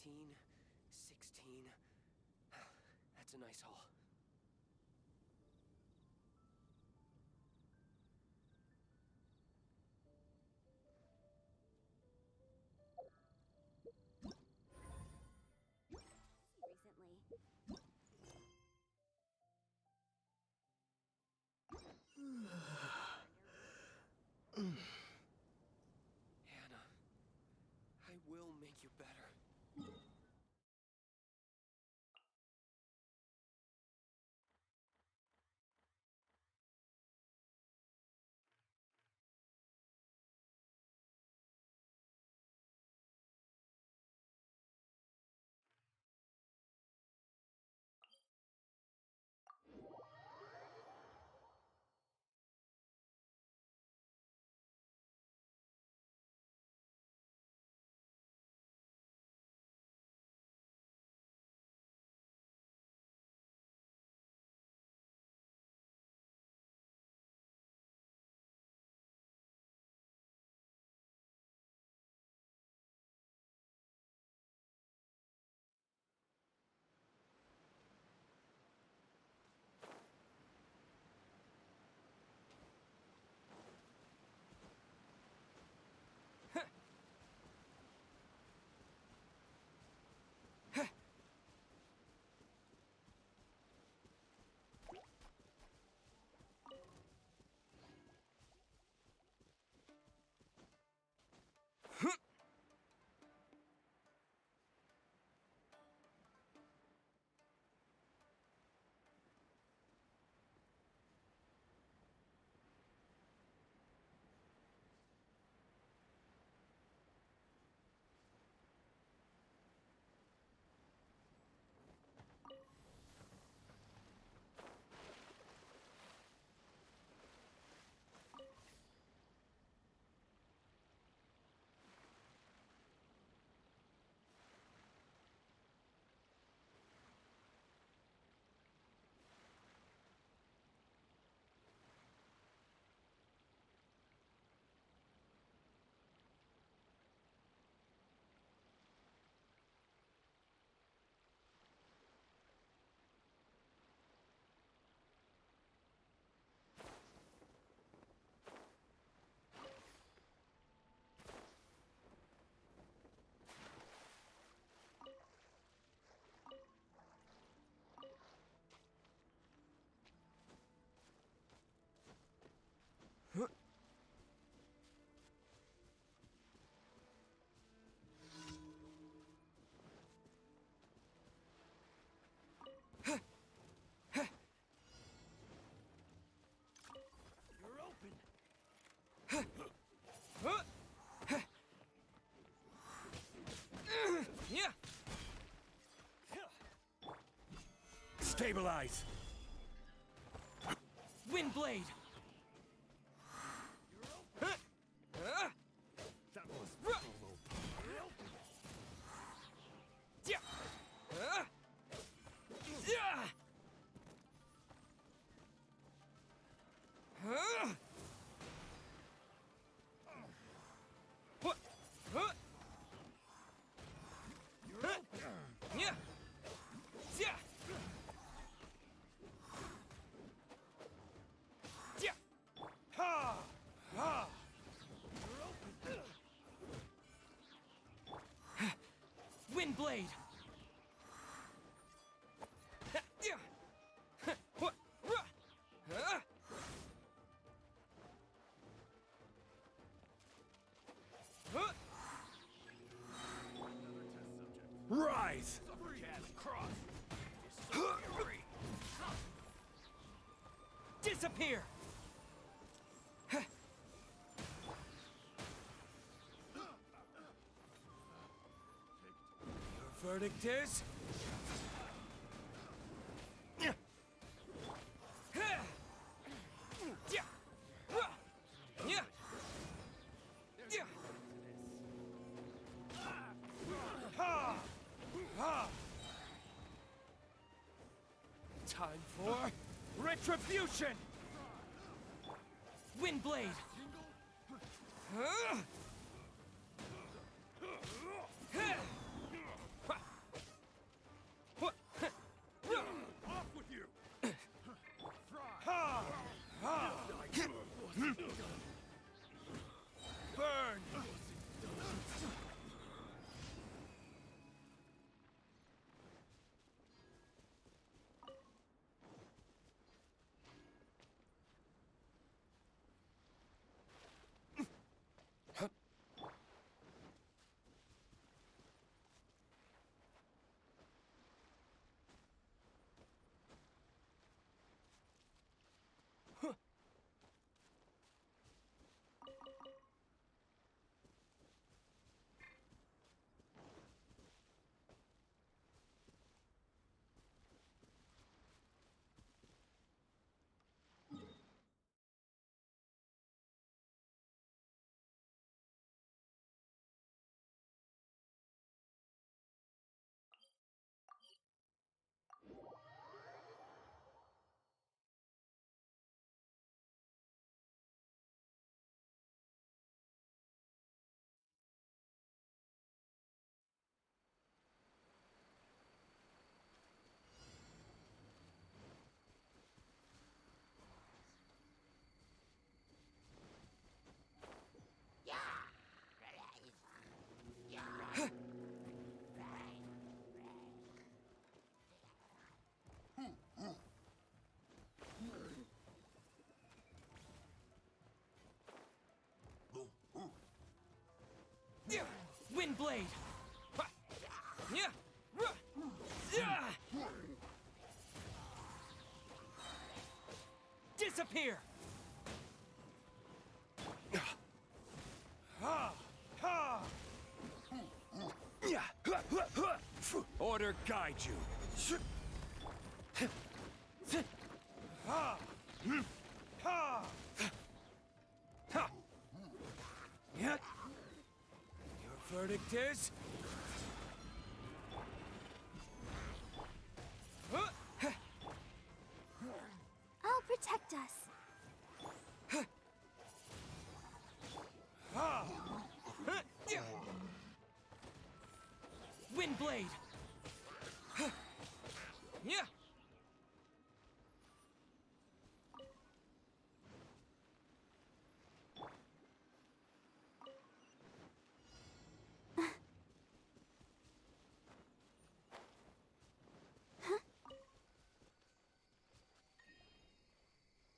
15, 16. That's a nice haul. Hannah, I will make you better. Stabilize! Windblade! That was Windblade! Rise! Disappear! Your verdict is? Time for retribution! Windblade! Wind blade. Ha! Yeah! Ruh! Yeah! Disappear. Ha! Ha! Order guide you. Ha! Ha! Ha! Yeah. Your verdict is? I'll protect us. Ha! Wind blade. Yeah!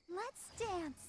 Let's dance.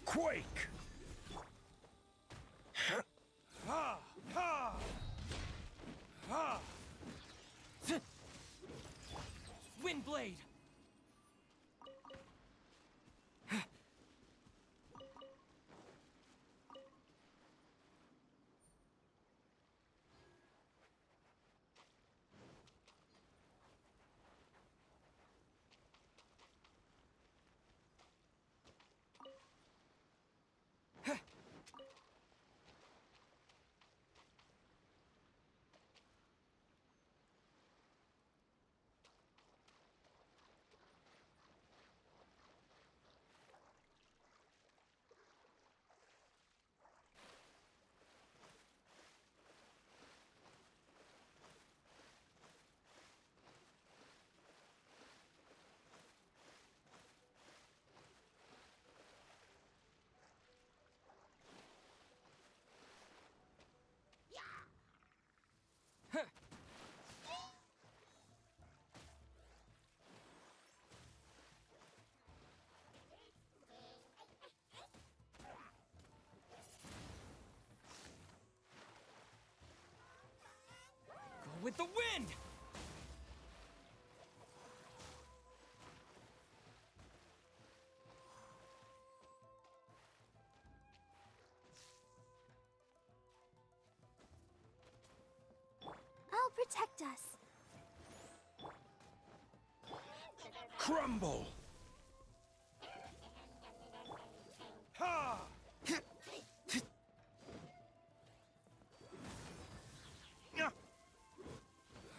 Quake! Ha! Ha! Ha! Windblade! With the wind! I'll protect us. Crumble! Ha!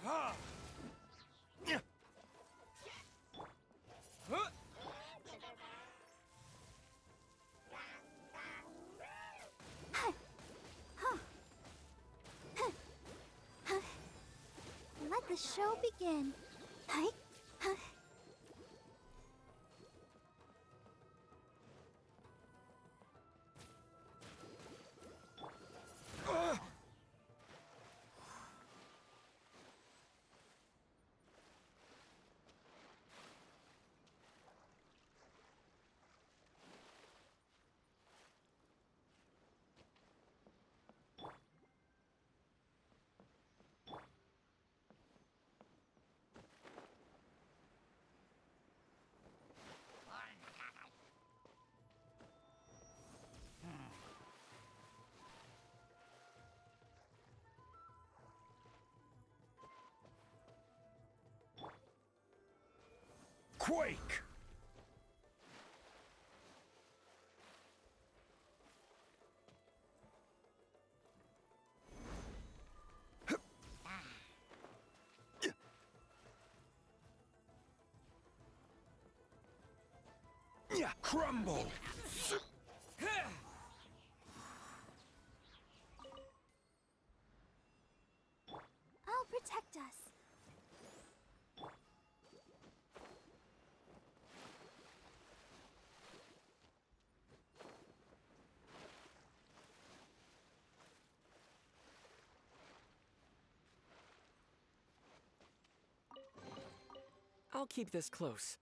Ha! Huh? Let the show begin. Hi. Quake! Crumble! I'll protect us. I'll keep this close.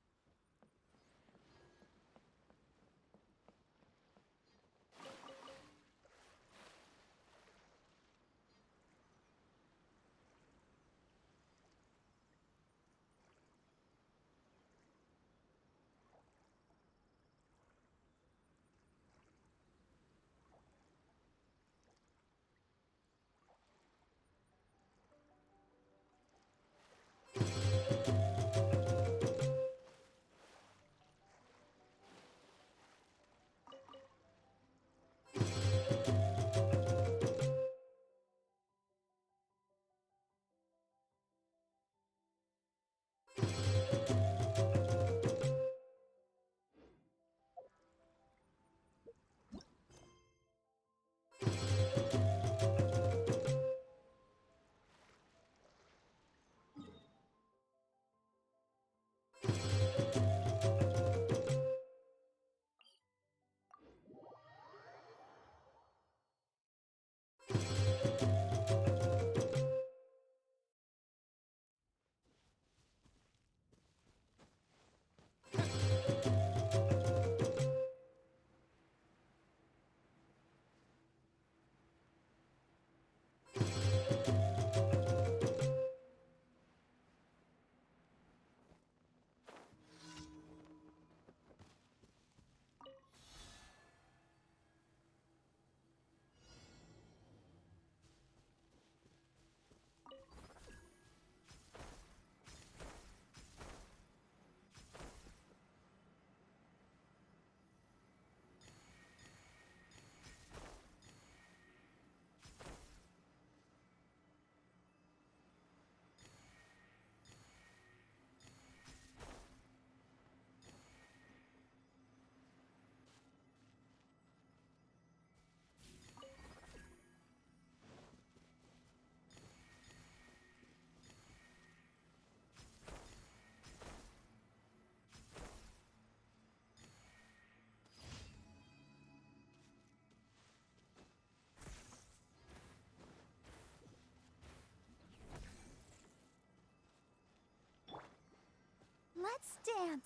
romance.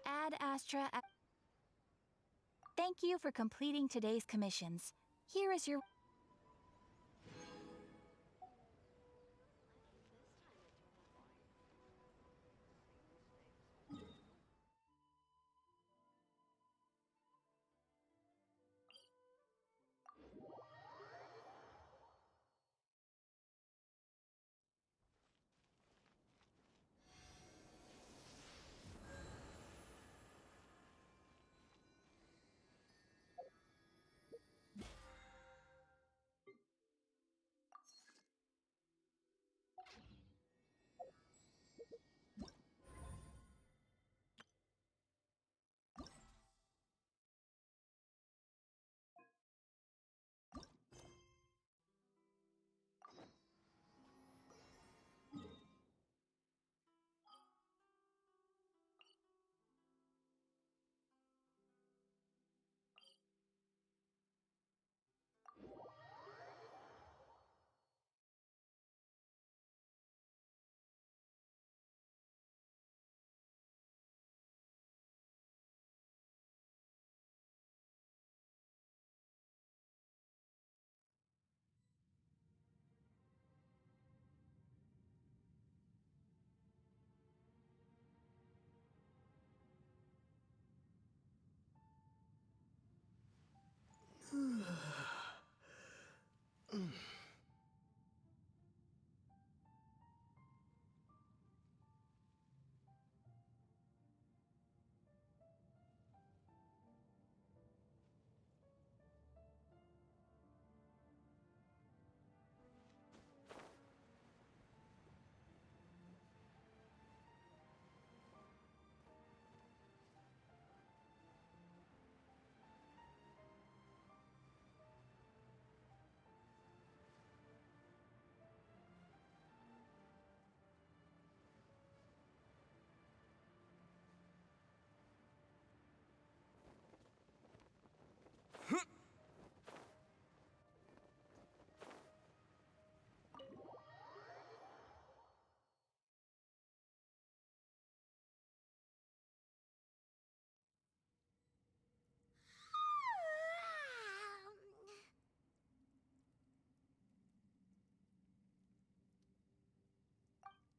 Ad Astra. Thank you for completing today's commissions. Here is your...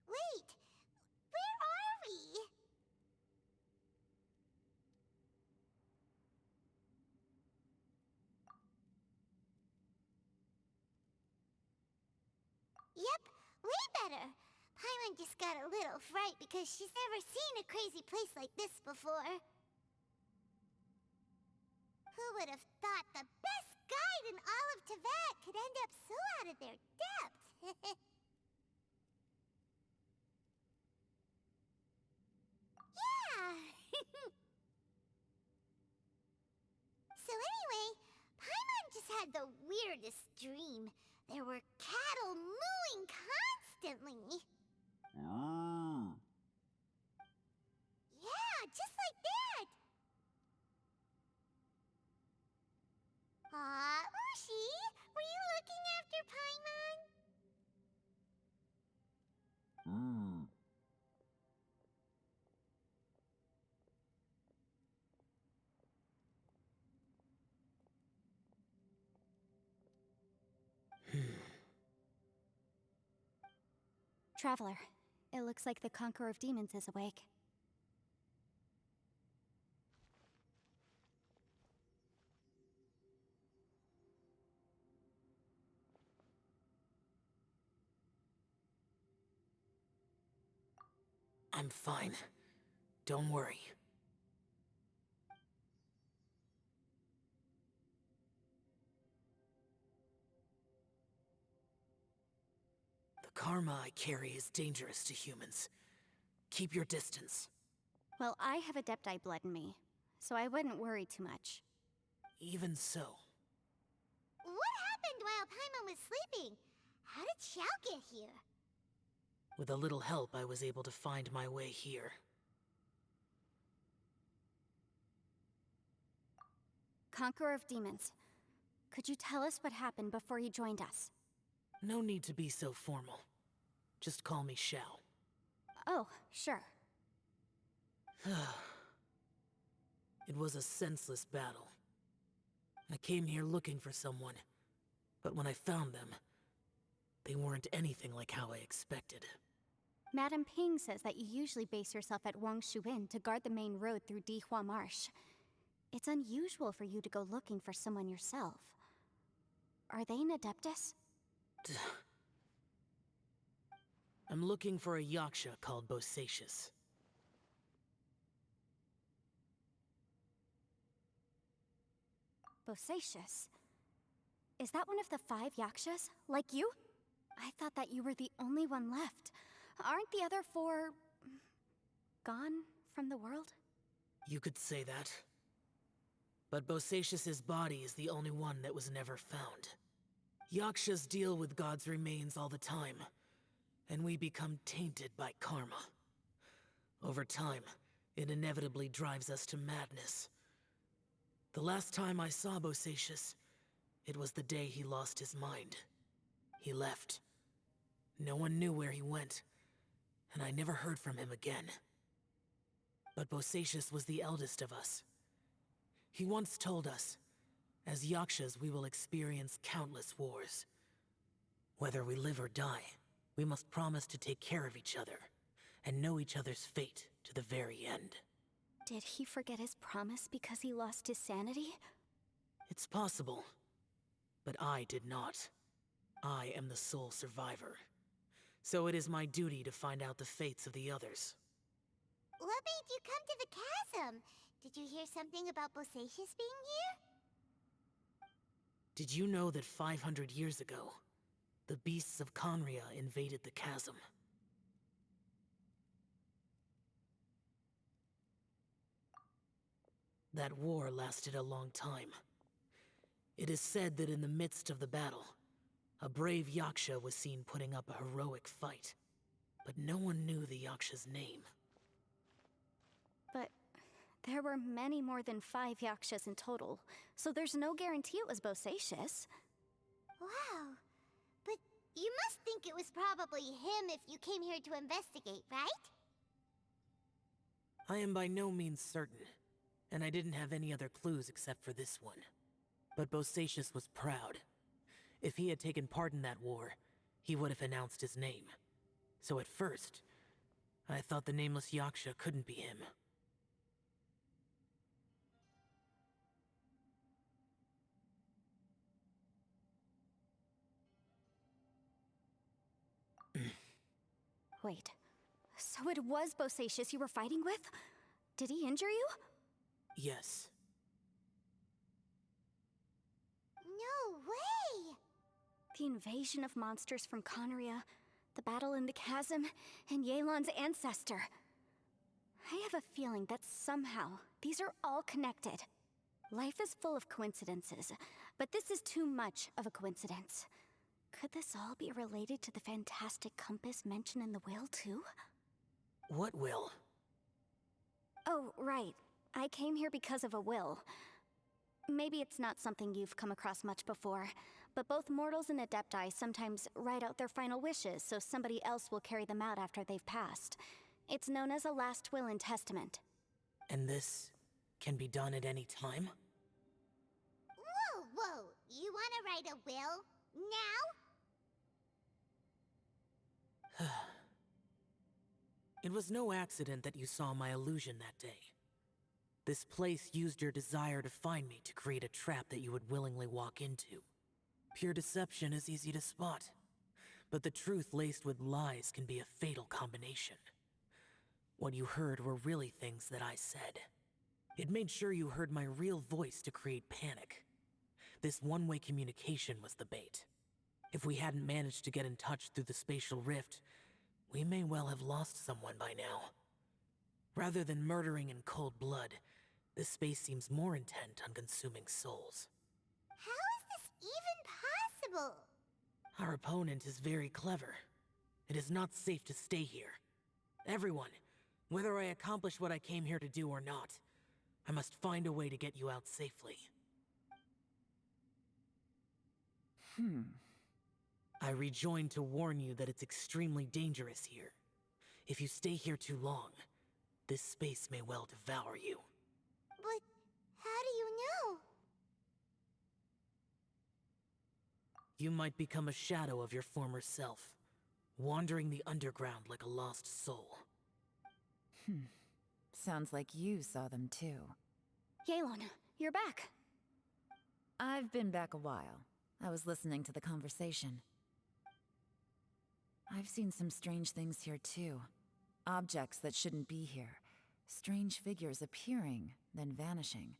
Wait! Where are we? Yep, way better. Paimon just got a little fright because she's never seen a crazy place like this before. Who would have thought the best guide in all of Teyvat could end up so out of their depth? Yeah! So anyway, Paimon just had the weirdest dream. There were cattle mooing constantly. Ah. Yeah, just like that. Ushi, were you looking after Paimon? Hmm. Traveler, it looks like the Conqueror of Demons is awake. I'm fine. Don't worry. The karma I carry is dangerous to humans. Keep your distance. Well, I have Adepti blood in me, so I wouldn't worry too much. Even so. What happened while Paimon was sleeping? How did Xiao get here? With a little help, I was able to find my way here. Conqueror of Demons, could you tell us what happened before you joined us? No need to be so formal. Just call me Xiao. Oh, sure. It was a senseless battle. I came here looking for someone, but when I found them, they weren't anything like how I expected. Madame Ping says that you usually base yourself at Wangshuin to guard the main road through Dihua Marsh. It's unusual for you to go looking for someone yourself. Are they an Adeptus? I'm looking for a yaksha called Bosacius. Bosacius? Is that one of the 5 yakshas, like you? I thought that you were the only one left. Aren't the other 4... gone from the world? You could say that. But Bosacius's body is the only one that was never found. Yakshas deal with God's remains all the time, and we become tainted by karma. Over time, it inevitably drives us to madness. The last time I saw Bosacius, it was the day he lost his mind. He left. No one knew where he went, and I never heard from him again. But Bosacius was the eldest of us. He once told us, as Yakshas we will experience countless wars. Whether we live or die, we must promise to take care of each other, and know each other's fate to the very end. Did he forget his promise because he lost his sanity? It's possible, but I did not. I am the sole survivor. So it is my duty to find out the fates of the others. What made you come to the chasm? Did you hear something about Bosacius being here? Did you know that 500 years ago, the beasts of Conria invaded the chasm? That war lasted a long time. It is said that in the midst of the battle, a brave Yaksha was seen putting up a heroic fight. But no one knew the Yaksha's name. But there were many more than 5 yakshas in total, so there's no guarantee it was Bosacius. Wow. But you must think it was probably him if you came here to investigate, right? I am by no means certain, and I didn't have any other clues except for this one. But Bosacius was proud. If he had taken part in that war, he would have announced his name. So at first, I thought the nameless Yaksha couldn't be him. Wait, so it was Bosacius you were fighting with? Did he injure you? Yes. No way! The invasion of monsters from Conria, the battle in the chasm, and Yelan's ancestor. I have a feeling that somehow these are all connected. Life is full of coincidences, but this is too much of a coincidence. Could this all be related to the fantastic compass mentioned in the will, too? What will? Oh, right. I came here because of a will. Maybe it's not something you've come across much before, but both mortals and Adepti sometimes write out their final wishes so somebody else will carry them out after they've passed. It's known as a last will and testament. And this can be done at any time? Whoa, whoa! You wanna write a will? Now? It was no accident that you saw my illusion that day. This place used your desire to find me to create a trap that you would willingly walk into. Pure deception is easy to spot, but the truth laced with lies can be a fatal combination. What you heard were really things that I said. It made sure you heard my real voice to create panic. This one-way communication was the bait. If we hadn't managed to get in touch through the spatial rift, we may well have lost someone by now. Rather than murdering in cold blood, this space seems more intent on consuming souls. How is this even possible? Our opponent is very clever. It is not safe to stay here. Everyone, whether I accomplish what I came here to do or not, I must find a way to get you out safely. I rejoined to warn you that it's extremely dangerous here. If you stay here too long, this space may well devour you. But how do you know? You might become a shadow of your former self, wandering the underground like a lost soul. Sounds like you saw them too. Yelan, you're back. I've been back a while. I was listening to the conversation. I've seen some strange things here too. Objects that shouldn't be here. Strange figures appearing, then vanishing.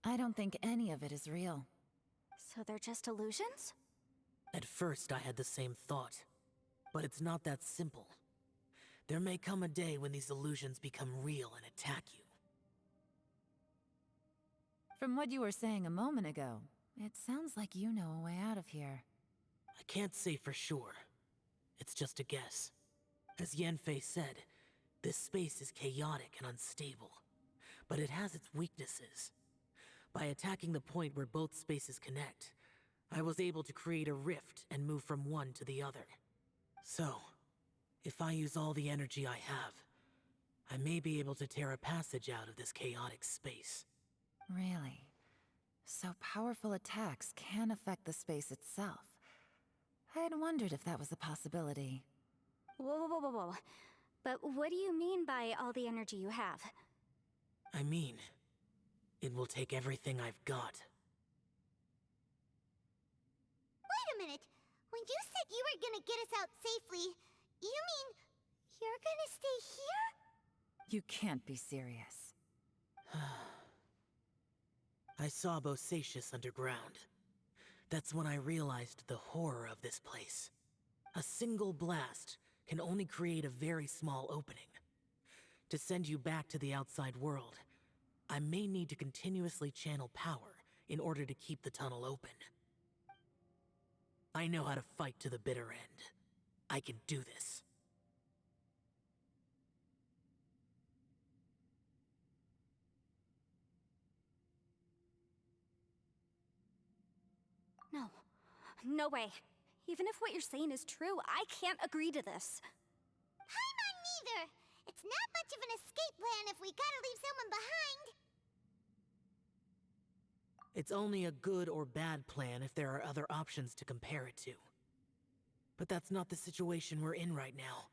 I don't think any of it is real. So they're just illusions? At first I had the same thought, but it's not that simple. There may come a day when these illusions become real and attack you. From what you were saying a moment ago, it sounds like you know a way out of here. I can't say for sure. It's just a guess. As Yanfei said, this space is chaotic and unstable, but it has its weaknesses. By attacking the point where both spaces connect, I was able to create a rift and move from one to the other. So, if I use all the energy I have, I may be able to tear a passage out of this chaotic space. Really? So powerful attacks can affect the space itself. I had wondered if that was a possibility. Whoa, whoa, whoa, whoa, whoa. But what do you mean by all the energy you have? I mean, it will take everything I've got. Wait a minute. When you said you were gonna get us out safely, you mean you're gonna stay here? You can't be serious. I saw Bosacius underground. That's when I realized the horror of this place. A single blast can only create a very small opening. To send you back to the outside world, I may need to continuously channel power in order to keep the tunnel open. I know how to fight to the bitter end. I can do this. No. No way. Even if what you're saying is true, I can't agree to this. Paimon neither. It's not much of an escape plan if we gotta leave someone behind. It's only a good or bad plan if there are other options to compare it to. But that's not the situation we're in right now.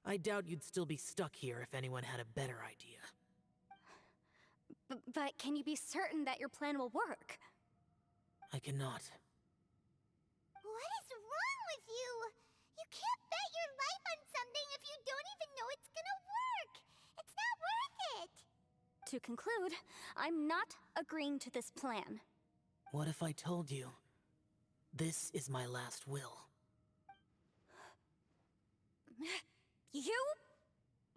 I doubt you'd still be stuck here if anyone had a better idea. But can you be certain that your plan will work? I cannot. What is wrong with you? You can't bet your life on something if you don't even know it's gonna work. It's not worth it. To conclude, I'm not agreeing to this plan. What if I told you, this is my last will? You?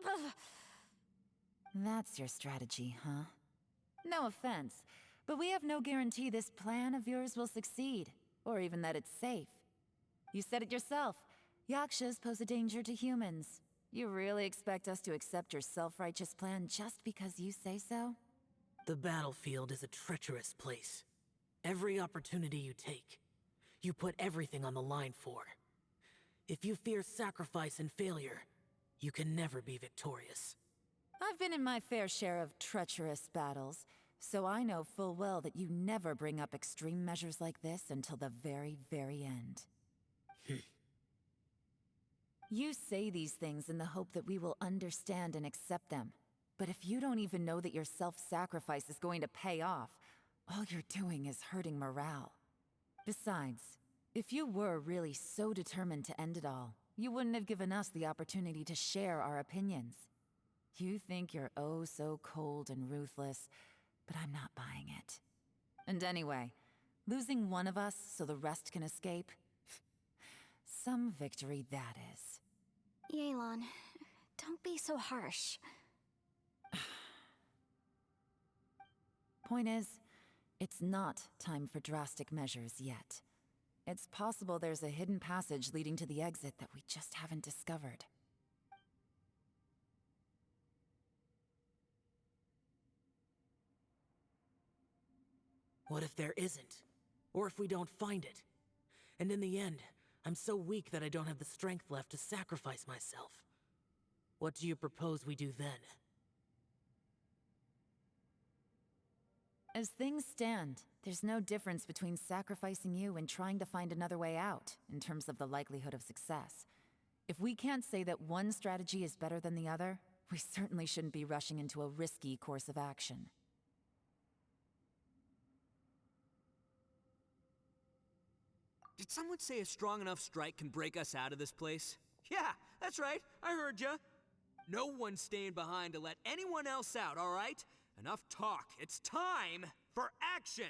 Ugh. That's your strategy, huh? No offense, but we have no guarantee this plan of yours will succeed, or even that it's safe. You said it yourself. Yakshas pose a danger to humans. You really expect us to accept your self-righteous plan just because you say so? The battlefield is a treacherous place. Every opportunity you take, you put everything on the line for. If you fear sacrifice and failure, you can never be victorious. I've been in my fair share of treacherous battles, so I know full well that you never bring up extreme measures like this until the very, very end. You say these things in the hope that we will understand and accept them. But if you don't even know that your self-sacrifice is going to pay off, all you're doing is hurting morale. Besides, if you were really so determined to end it all, you wouldn't have given us the opportunity to share our opinions. You think you're oh so cold and ruthless, but I'm not buying it. And anyway, losing one of us so the rest can escape? Some victory that is. Yelan, don't be so harsh. Point is, it's not time for drastic measures yet. It's possible there's a hidden passage leading to the exit that we just haven't discovered. What if there isn't? Or if we don't find it? And in the end, I'm so weak that I don't have the strength left to sacrifice myself. What do you propose we do then? As things stand, there's no difference between sacrificing you and trying to find another way out, in terms of the likelihood of success. If we can't say that one strategy is better than the other, we certainly shouldn't be rushing into a risky course of action. Did someone say a strong enough strike can break us out of this place? Yeah, that's right. I heard ya. No one's staying behind to let anyone else out, all right? Enough talk. It's time for action!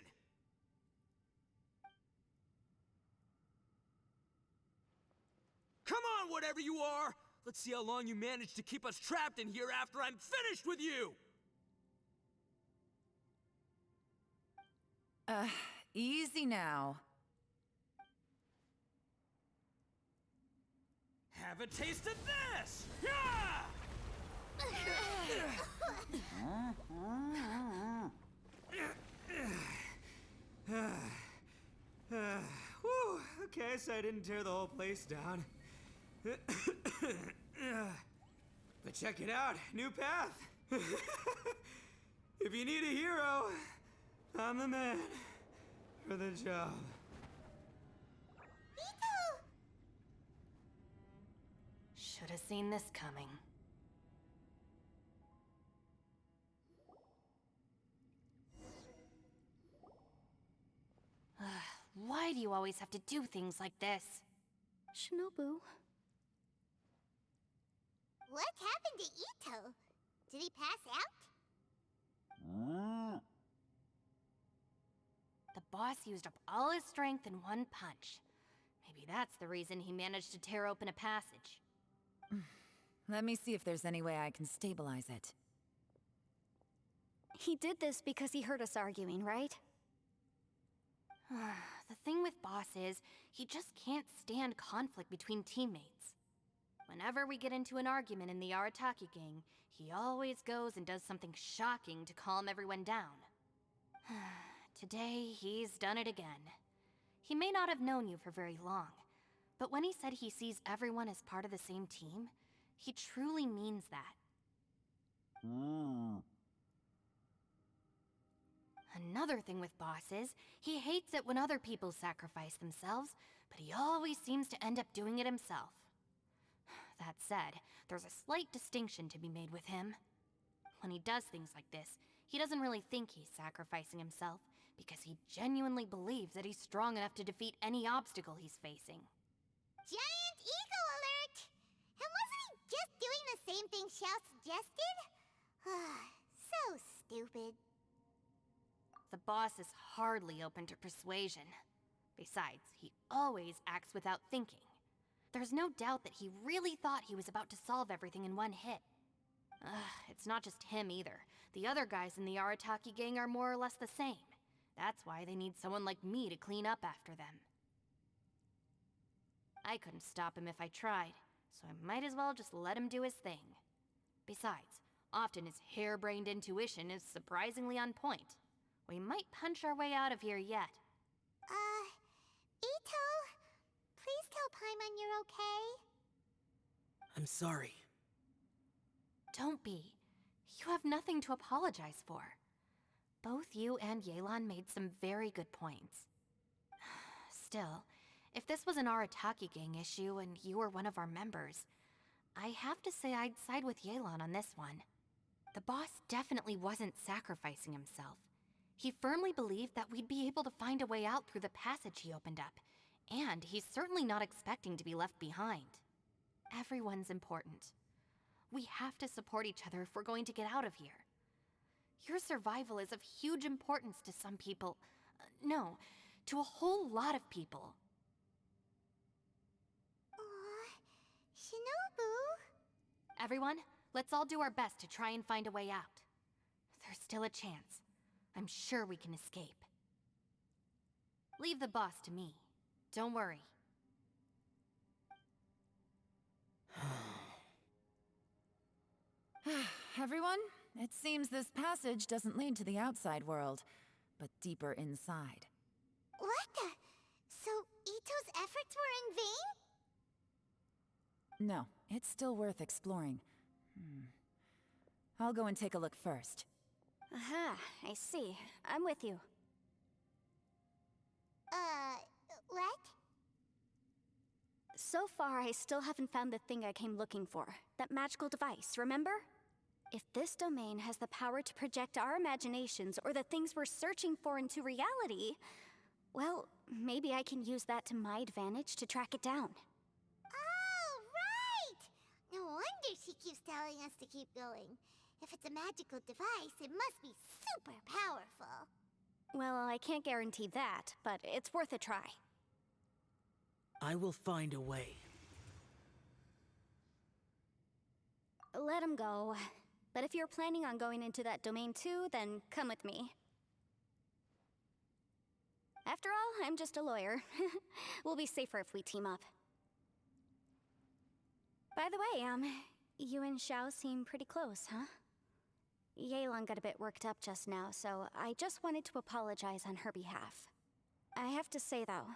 Come on, whatever you are! Let's see how long you manage to keep us trapped in here after I'm finished with you! Easy now. Have a taste of this! Yeah! Whew, okay, so I didn't tear the whole place down. But check it out, new path. If you need a hero, I'm the man for the job. Should have seen this coming. Why do you always have to do things like this? Shinobu. What happened to Ito? Did he pass out? The boss used up all his strength in one punch. Maybe that's the reason he managed to tear open a passage. Let me see if there's any way I can stabilize it. He did this because he heard us arguing, right? The thing with Boss is, he just can't stand conflict between teammates. Whenever we get into an argument in the Arataki gang, he always goes and does something shocking to calm everyone down. Today, he's done it again. He may not have known you for very long, but when he said he sees everyone as part of the same team, he truly means that. Another thing with Boss is, he hates it when other people sacrifice themselves, but he always seems to end up doing it himself. That said, there's a slight distinction to be made with him. When he does things like this, he doesn't really think he's sacrificing himself, because he genuinely believes that he's strong enough to defeat any obstacle he's facing. Giant ego alert! And wasn't he just doing the same thing Xiao suggested? So stupid. The boss is hardly open to persuasion. Besides, he always acts without thinking. There's no doubt that he really thought he was about to solve everything in one hit. It's not just him either. The other guys in the Arataki gang are more or less the same. That's why they need someone like me to clean up after them. I couldn't stop him if I tried, so I might as well just let him do his thing. Besides, often his harebrained intuition is surprisingly on point. We might punch our way out of here yet. Ito, please tell Paimon you're okay. I'm sorry. Don't be. You have nothing to apologize for. Both you and Yelan made some very good points. Still, if this was an Arataki gang issue and you were one of our members, I have to say I'd side with Yelan on this one. The boss definitely wasn't sacrificing himself. He firmly believed that we'd be able to find a way out through the passage he opened up, and he's certainly not expecting to be left behind. Everyone's important. We have to support each other if we're going to get out of here. Your survival is of huge importance to some people. No, to a whole lot of people. Shinobu? Everyone, let's all do our best to try and find a way out. There's still a chance. I'm sure we can escape. Leave the boss to me. Don't worry. Everyone, it seems this passage doesn't lead to the outside world, but deeper inside. What the? So Ito's efforts were in vain? No, it's still worth exploring. I'll go and take a look first. Aha, I see. I'm with you. What? So far, I still haven't found the thing I came looking for. That magical device, remember? If this domain has the power to project our imaginations or the things we're searching for into reality, well, maybe I can use that to my advantage to track it down. Oh, right! No wonder she keeps telling us to keep going. If it's a magical device, it must be super powerful. Well, I can't guarantee that, but it's worth a try. I will find a way. Let him go. But if you're planning on going into that domain too, then come with me. After all, I'm just a lawyer. We'll be safer if we team up. By the way, you and Xiao seem pretty close, huh? Yelan got a bit worked up just now, so I just wanted to apologize on her behalf. I have to say, though,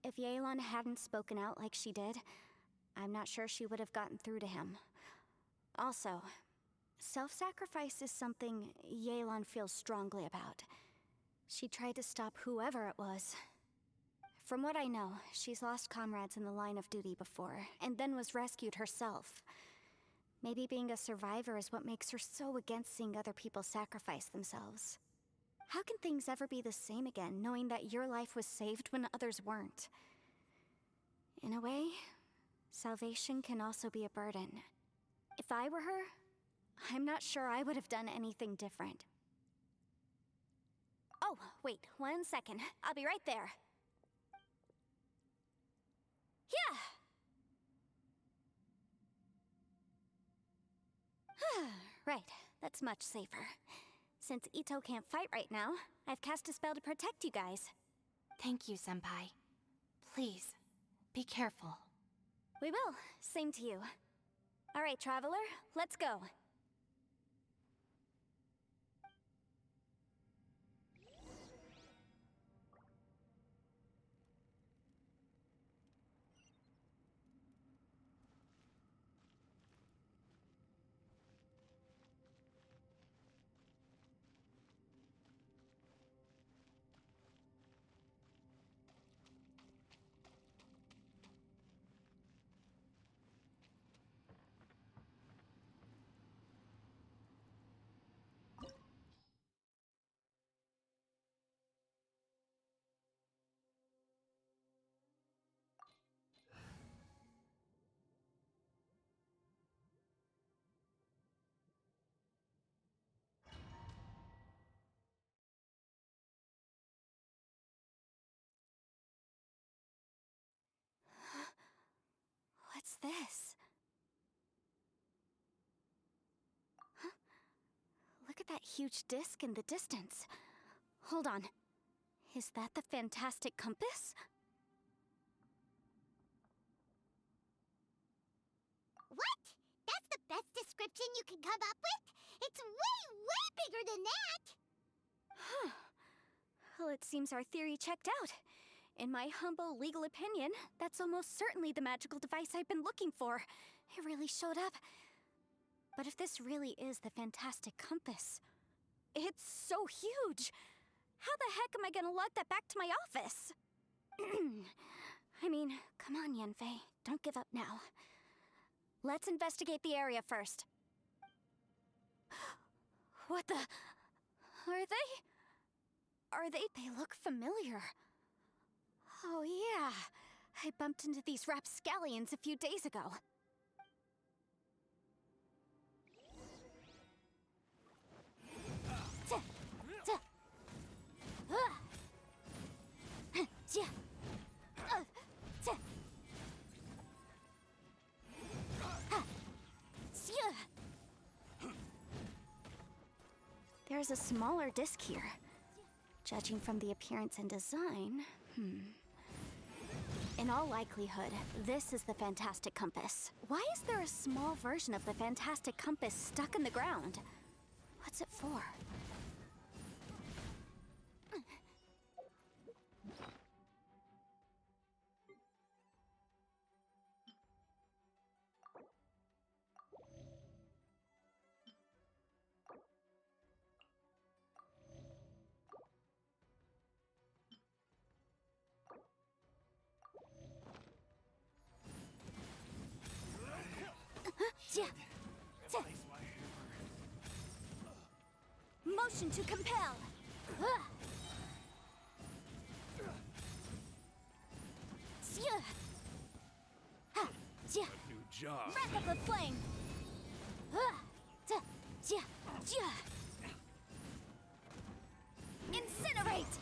if Yelan hadn't spoken out like she did, I'm not sure she would have gotten through to him. Also, self-sacrifice is something Yelan feels strongly about. She tried to stop whoever it was. From what I know, she's lost comrades in the line of duty before, and then was rescued herself. Maybe being a survivor is what makes her so against seeing other people sacrifice themselves. How can things ever be the same again, knowing that your life was saved when others weren't? In a way, salvation can also be a burden. If I were her, I'm not sure I would have done anything different. Oh, wait, 1 second. I'll be right there. Yeah! Right, that's much safer. Since Ito can't fight right now, I've cast a spell to protect you guys. Thank you, Senpai. Please, be careful. We will. Same to you. All right, Traveler, let's go. What's this? Huh? Look at that huge disc in the distance. Hold on. Is that the fantastic compass? What? That's the best description you can come up with? It's way, way bigger than that! Huh. Well, it seems our theory checked out. In my humble legal opinion, that's almost certainly the magical device I've been looking for. It really showed up. But if this really is the fantastic compass, it's so huge! How the heck am I gonna lug that back to my office? I mean, come on, Yanfei. Don't give up now. Let's investigate the area first. What the... Are they... They look familiar. Oh yeah, I bumped into these rapscallions a few days ago. there's a smaller disc here. Judging from the appearance and design, In all likelihood, this is the Fantastic Compass. Why is there a small version of the Fantastic Compass stuck in the ground? What's it for? Motion to compel. New job. Wrap up the flame. Incinerate.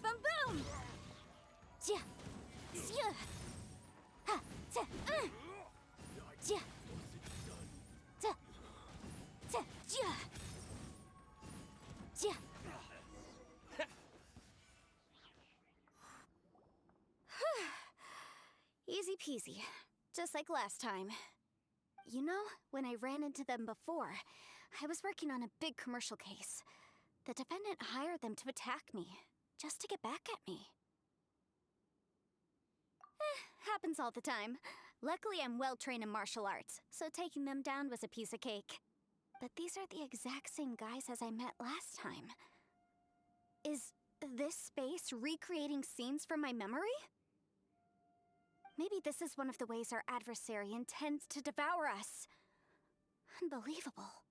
Boom boom. Easy peasy, just like last time. You know, when I ran into them before, I was working on a big commercial case. The defendant hired them to attack me, just to get back at me. Happens all the time. Luckily, I'm well-trained in martial arts, so taking them down was a piece of cake. But these are the exact same guys as I met last time. Is this space recreating scenes from my memory? Maybe this is one of the ways our adversary intends to devour us. Unbelievable.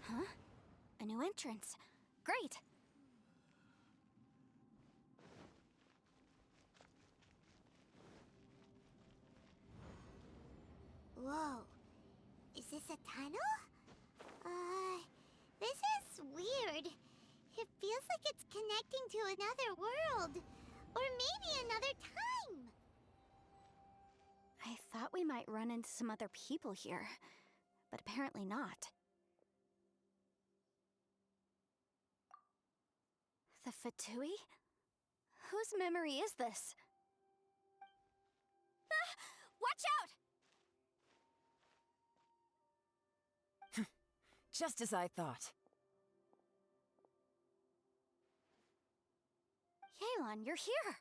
Huh? A new entrance. Great! Whoa. Is this a tunnel? This is weird. It feels like it's connecting to another world. Or maybe another time. I thought we might run into some other people here, but apparently not. The Fatui? Whose memory is this? Ah! Watch out! Just as I thought. Yelan, you're here!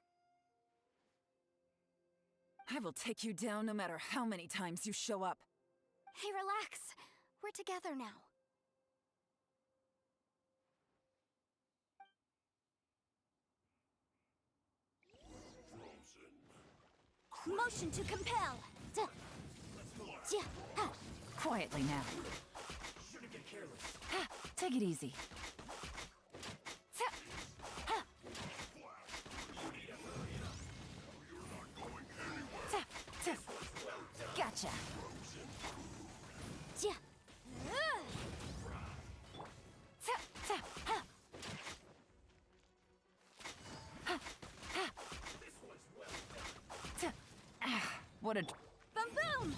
I will take you down no matter how many times you show up. Hey, relax. We're together now. Motion to compel! Quietly now. Take it easy. Gotcha. What a... Boom boom!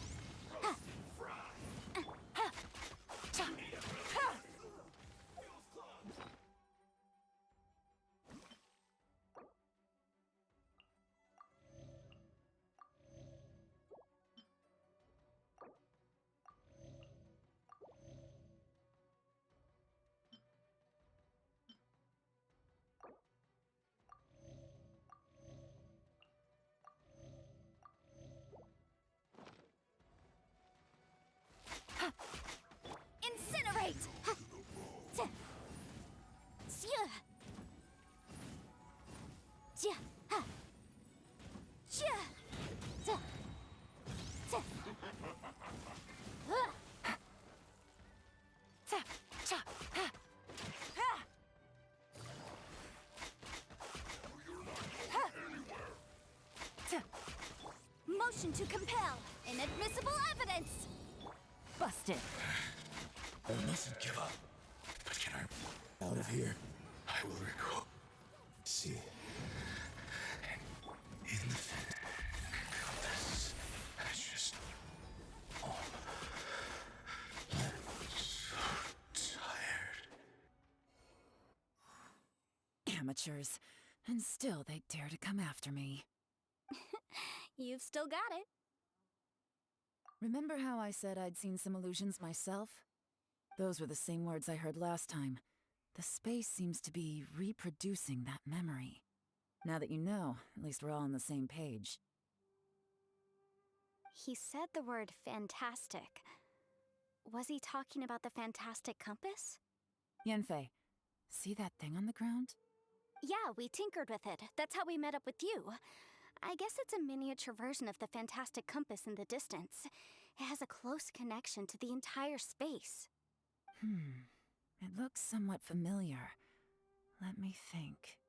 motion to compel. Inadmissible evidence. Busted. I mustn't give up. But can I out of here? I will recall. See. And in the compass. I just. Oh. I'm so tired. Amateurs. And still they dare to come after me. You've still got it. Remember how I said I'd seen some illusions myself? Those were the same words I heard last time. The space seems to be reproducing that memory. Now that you know, at least we're all on the same page. He said the word fantastic. Was he talking about the fantastic compass? Yanfei, see that thing on the ground? Yeah, we tinkered with it. That's how we met up with you. I guess it's a miniature version of the fantastic compass in the distance. It has a close connection to the entire space. It looks somewhat familiar. Let me think.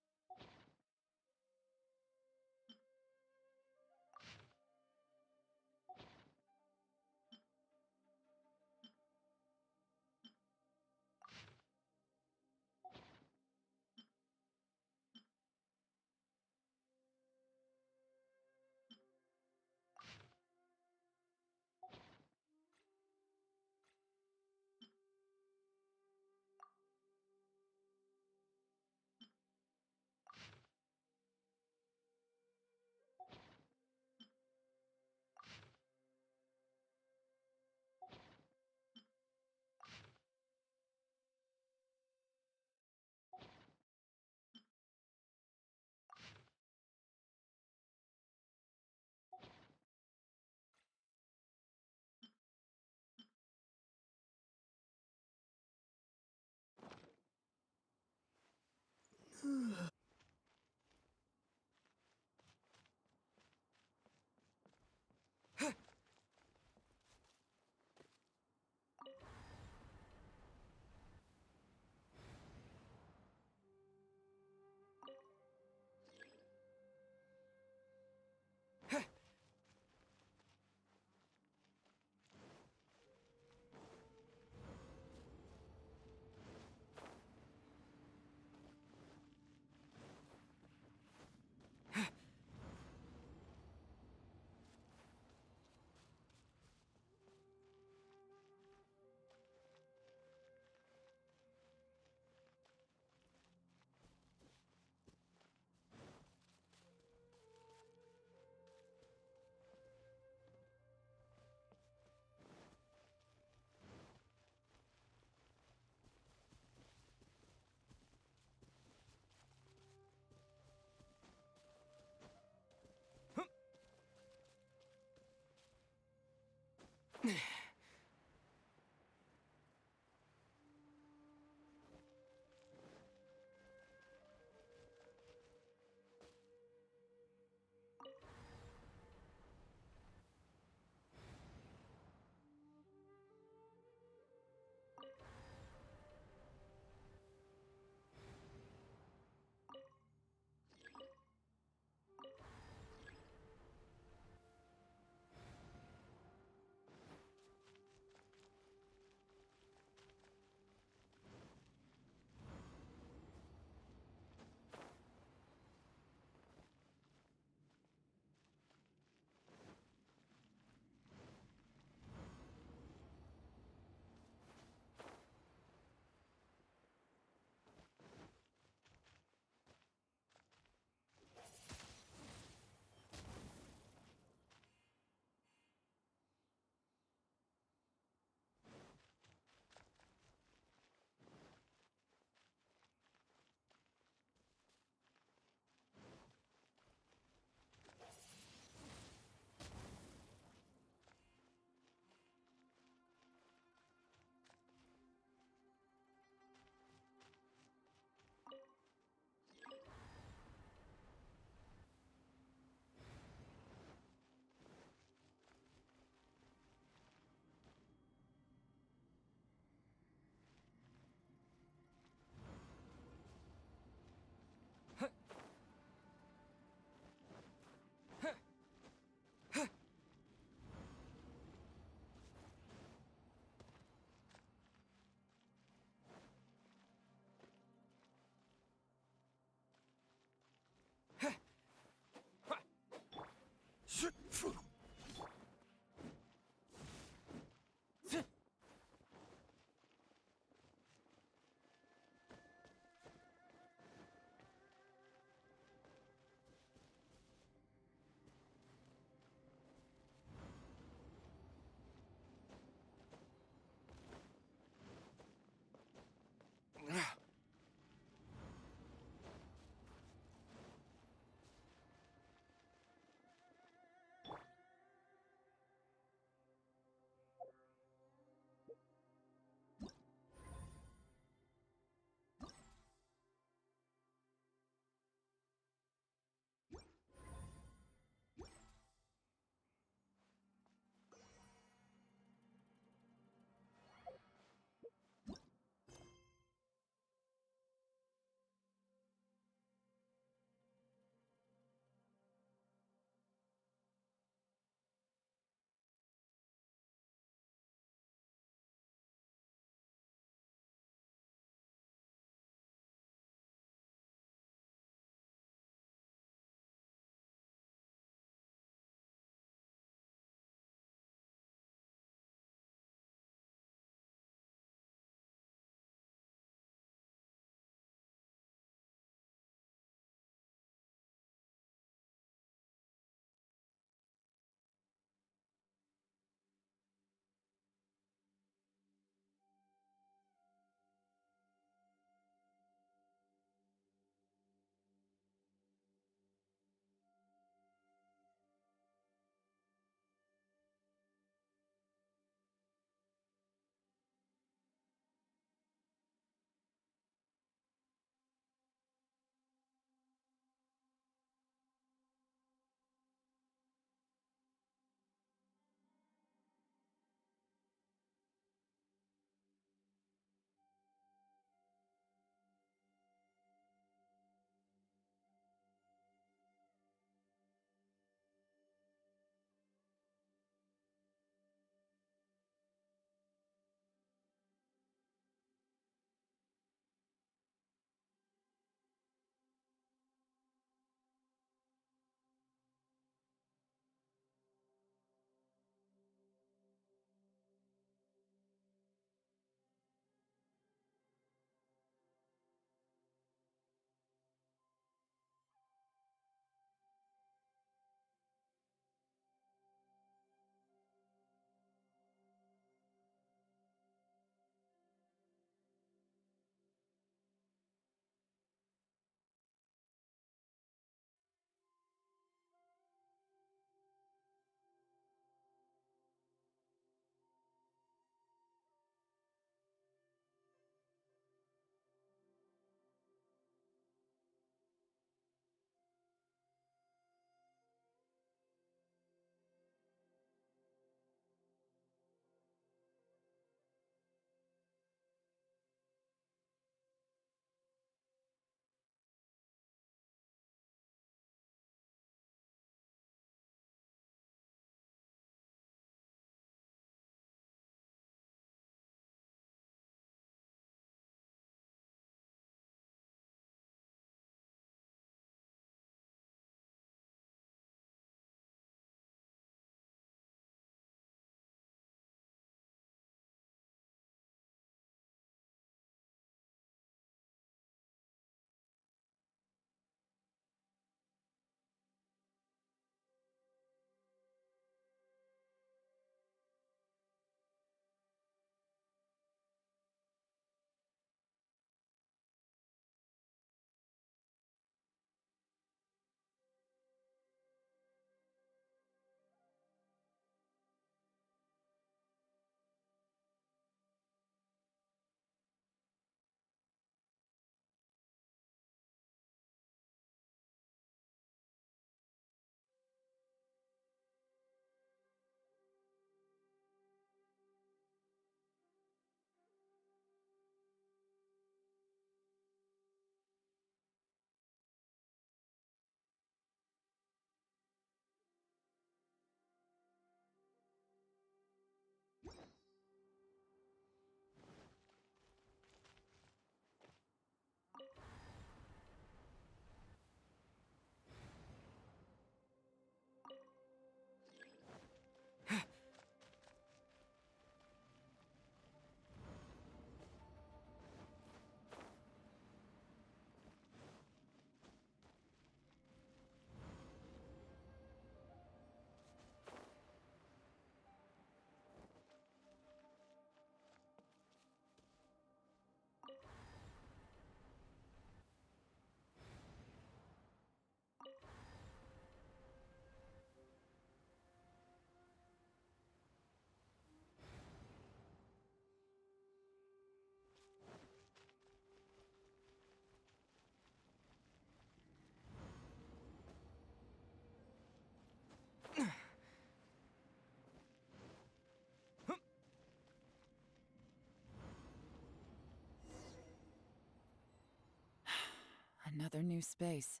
Another new space.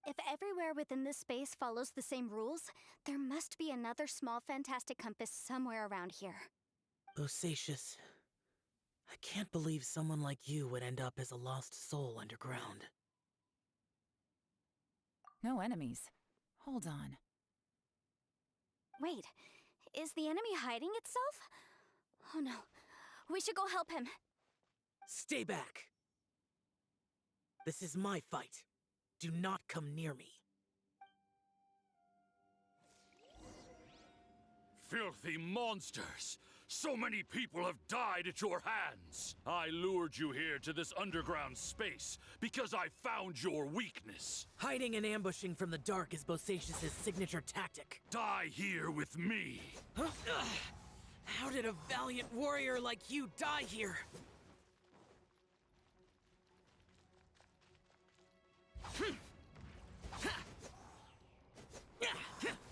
If everywhere within this space follows the same rules, there must be another small fantastic compass somewhere around here. Bosacius, I can't believe someone like you would end up as a lost soul underground. No enemies. Hold on. Wait, is the enemy hiding itself? Oh no, we should go help him. Stay back! This is my fight. Do not come near me. Filthy monsters! So many people have died at your hands! I lured you here to this underground space because I found your weakness. Hiding and ambushing from the dark is Bosacius' signature tactic. Die here with me! Huh? Ugh. How did a valiant warrior like you die here?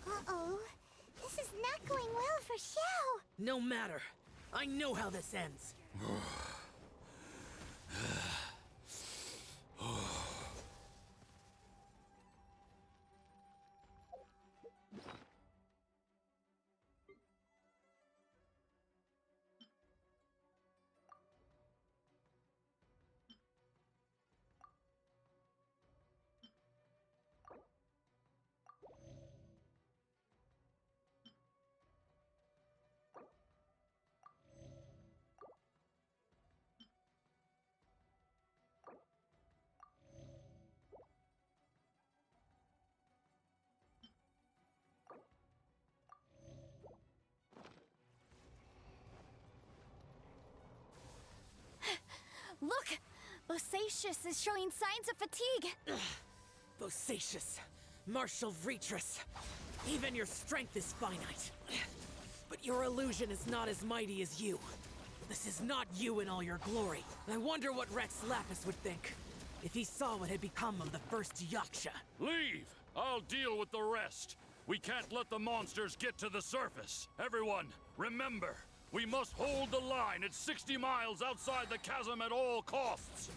Uh-oh. This is not going well for Xiao. No matter. I know how this ends. Look! Bosacius is showing signs of fatigue. Bosacius, martial Vitreous. Even your strength is finite. But your illusion is not as mighty as you. This is not you in all your glory. I wonder what Rex Lapis would think if he saw what had become of the first Yaksha. Leave! I'll deal with the rest. We can't let the monsters get to the surface. Everyone, remember, we must hold the line at 60 miles outside the chasm at all costs.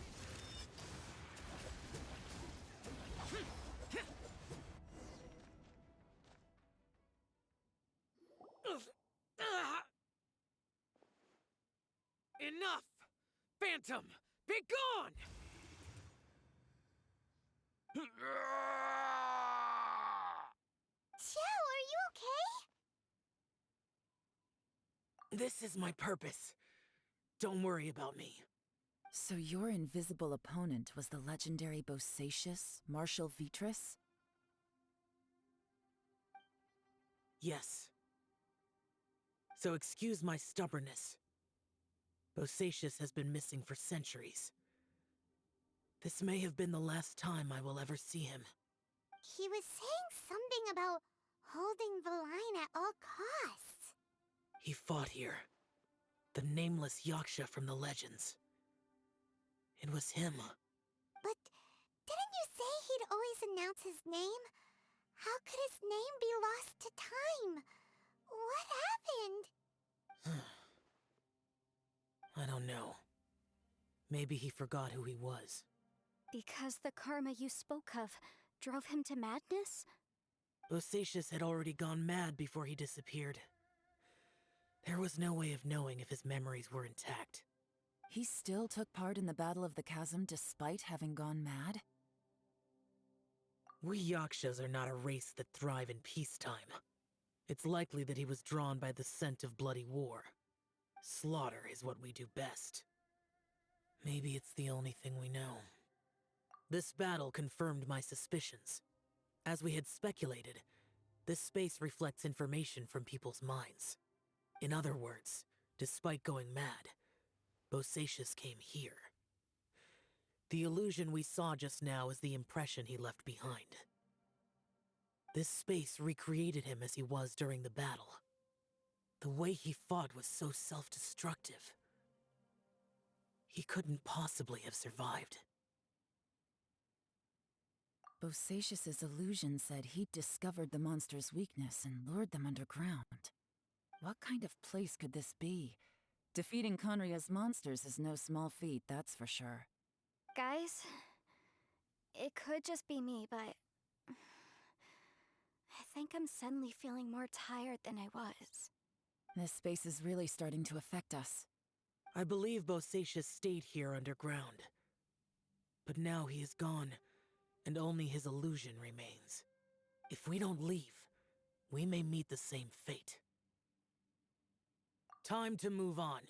Enough! Phantom, be gone! Xiao, are you okay? This is my purpose. Don't worry about me. So your invisible opponent was the legendary Bosacius, Martial Vitreous? Yes. So excuse my stubbornness. Bosacius has been missing for centuries. This may have been the last time I will ever see him. He was saying something about holding the line at all costs. He fought here. The nameless Yaksha from the legends. It was him. But didn't you say he'd always announce his name? How could his name be lost to time? What happened? I don't know. Maybe he forgot who he was. Because the karma you spoke of drove him to madness? Bosacius had already gone mad before he disappeared. There was no way of knowing if his memories were intact. He still took part in the Battle of the Chasm despite having gone mad? We Yakshas are not a race that thrive in peacetime. It's likely that he was drawn by the scent of bloody war. Slaughter is what we do best. Maybe it's the only thing we know. This battle confirmed my suspicions. As we had speculated, this space reflects information from people's minds. In other words, despite going mad, Bosacius came here. The illusion we saw just now is the impression he left behind. This space recreated him as he was during the battle. The way he fought was so self-destructive. He couldn't possibly have survived. Bosacius's illusion said he'd discovered the monster's weakness and lured them underground. What kind of place could this be? Defeating Conria's monsters is no small feat, that's for sure. Guys, It could just be me, but I think I'm suddenly feeling more tired than I was. This space is really starting to affect us. I believe Bosacius stayed here underground. But now he is gone, and only his illusion remains. If we don't leave, we may meet the same fate. Time to move on.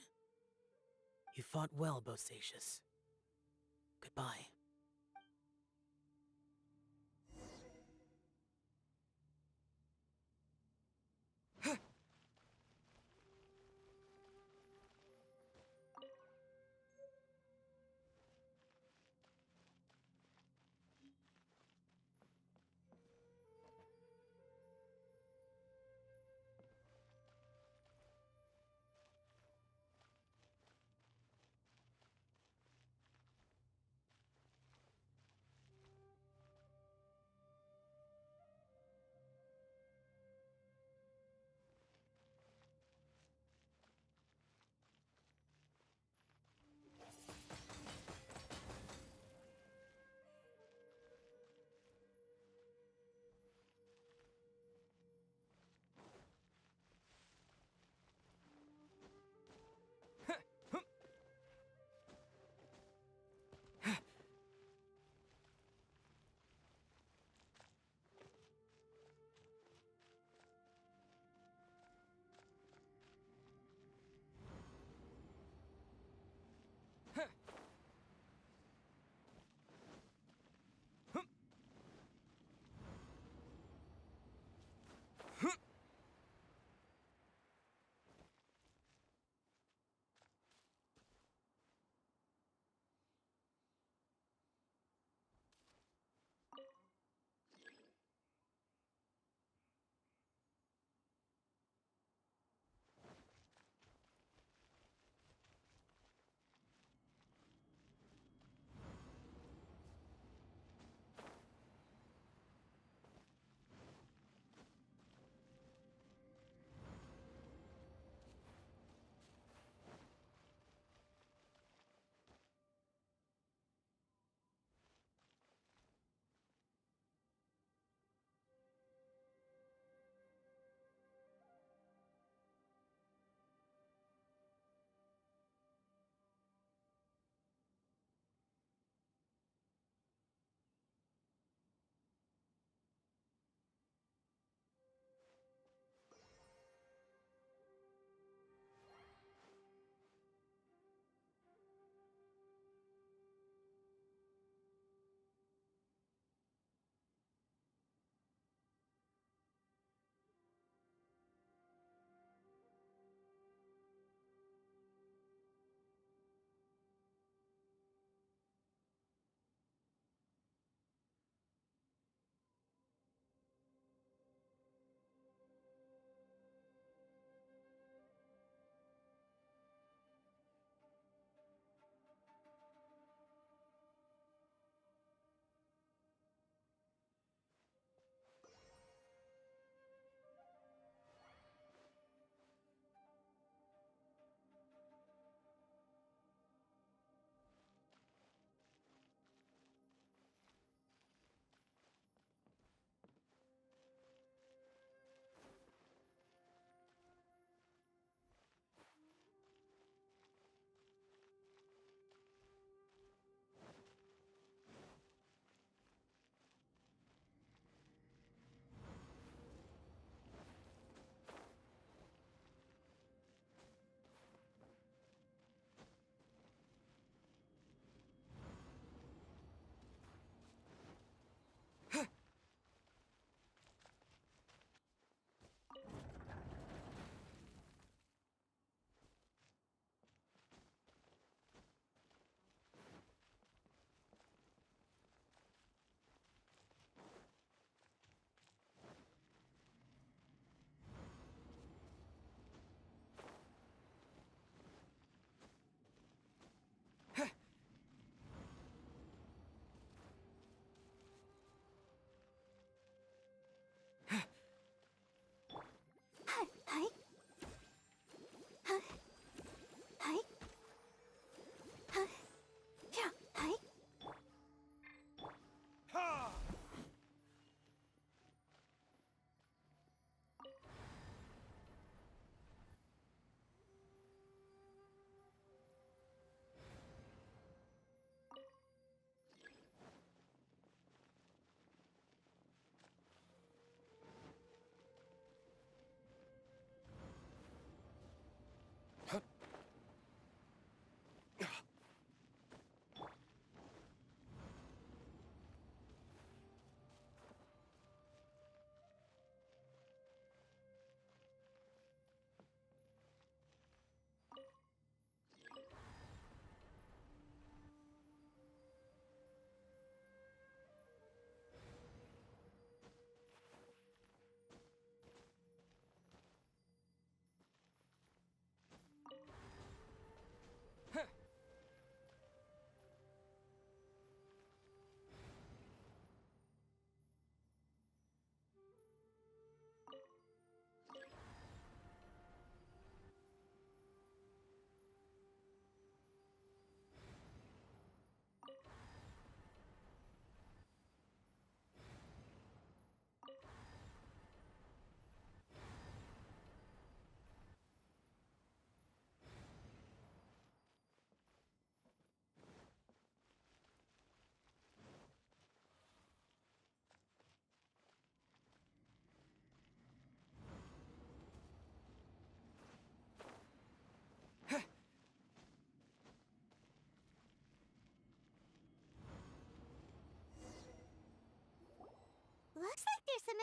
You fought well, Bosacius. Goodbye.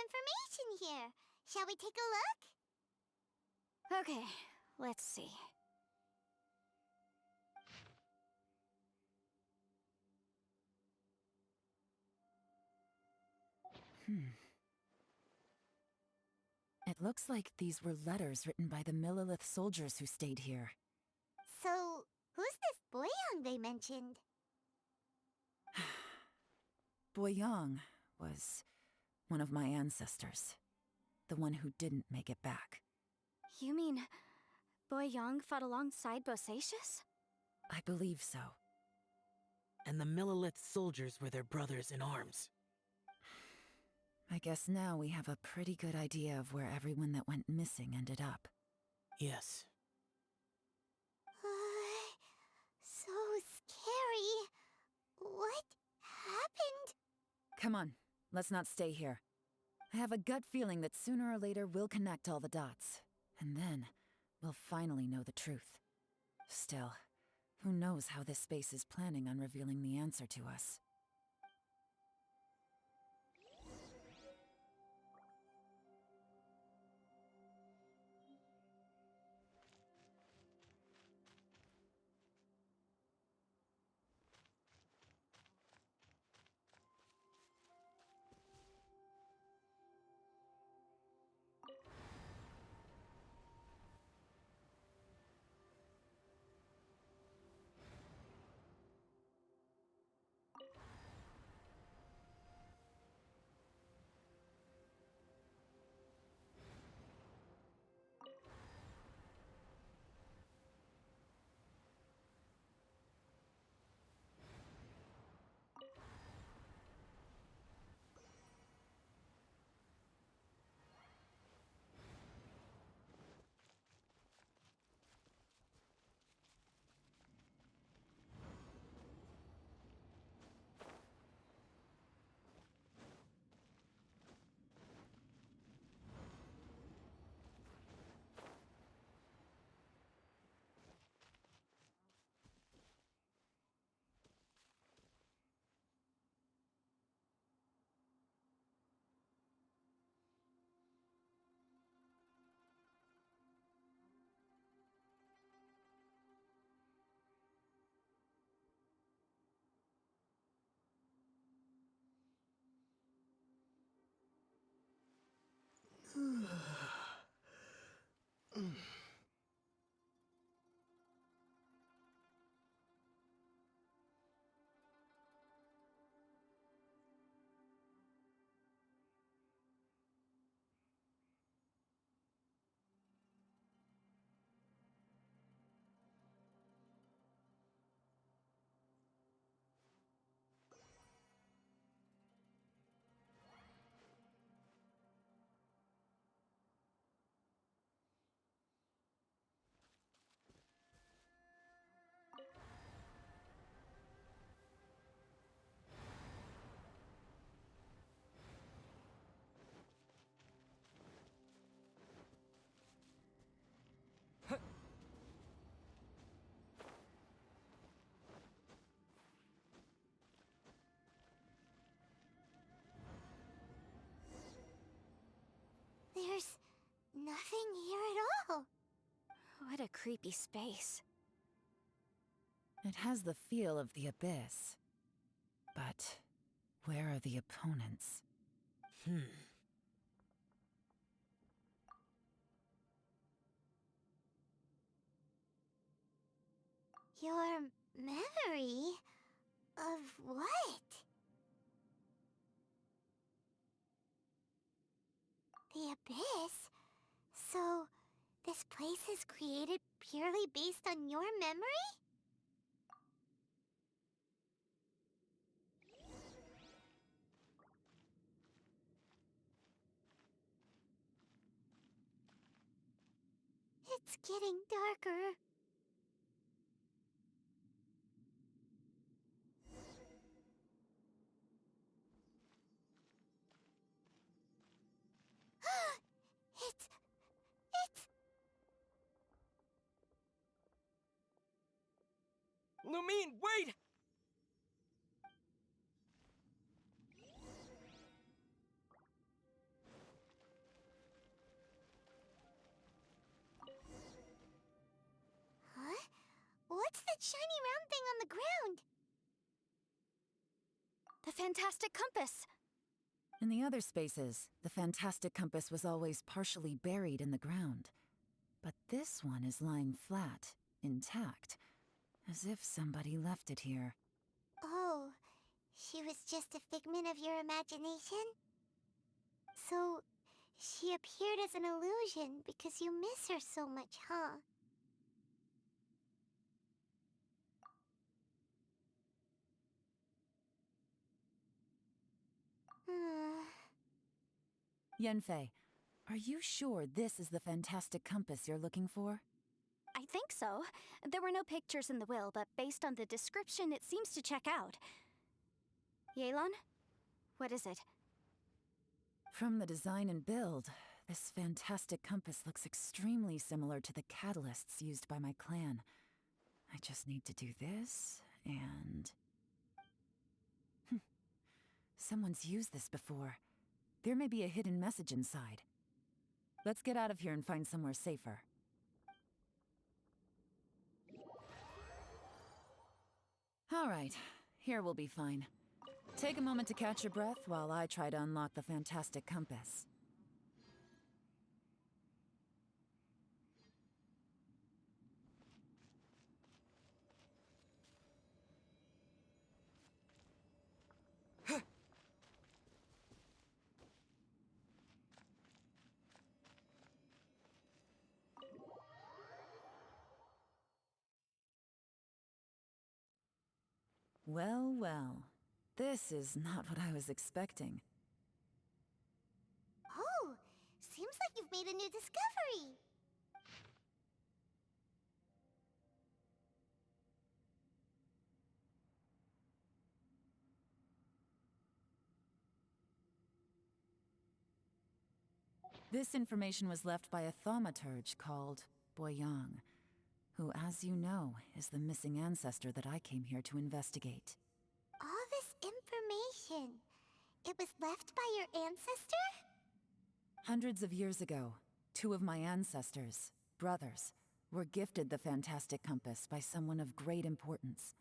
information here. Shall we take a look? Okay, let's see. It looks like these were letters written by the Millelith soldiers who stayed here. So, who's this Boyang they mentioned? Boyang was one of my ancestors. The one who didn't make it back. You mean Boyang fought alongside Bosacius? I believe so. And the Millelith soldiers were their brothers in arms. I guess now we have a pretty good idea of where everyone that went missing ended up. Yes. So scary. What happened? Come on, let's not stay here. I have a gut feeling that sooner or later we'll connect all the dots. And then, we'll finally know the truth. Still, who knows how this space is planning on revealing the answer to us. There's nothing here at all. What a creepy space. It has the feel of the abyss. But where are the opponents? Your memory of what? The abyss? So, this place is created purely based on your memory? It's getting darker. It's... Lumine, wait! What's that shiny round thing on the ground? The fantastic compass. In the other spaces, the fantastic compass was always partially buried in the ground. But this one is lying flat, intact, as if somebody left it here. Oh, she was just a figment of your imagination? So, she appeared as an illusion because you miss her so much, huh? Yanfei, are you sure this is the fantastic compass you're looking for? I think so. There were no pictures in the will, but based on the description, it seems to check out. Yelan? What is it? From the design and build, this fantastic compass looks extremely similar to the catalysts used by my clan. I just need to do this, and... Someone's used this before. There may be a hidden message inside. Let's get out of here and find somewhere safer. All right, here we'll be fine. Take a moment to catch your breath while I try to unlock the fantastic compass. Well, well. This is not what I was expecting. Oh, seems like you've made a new discovery. This information was left by a thaumaturge called Boyang, who, as you know, is the missing ancestor that I came here to investigate. All this information, it was left by your ancestor? Hundreds of years ago, two of my ancestors, brothers, were gifted the fantastic compass by someone of great importance.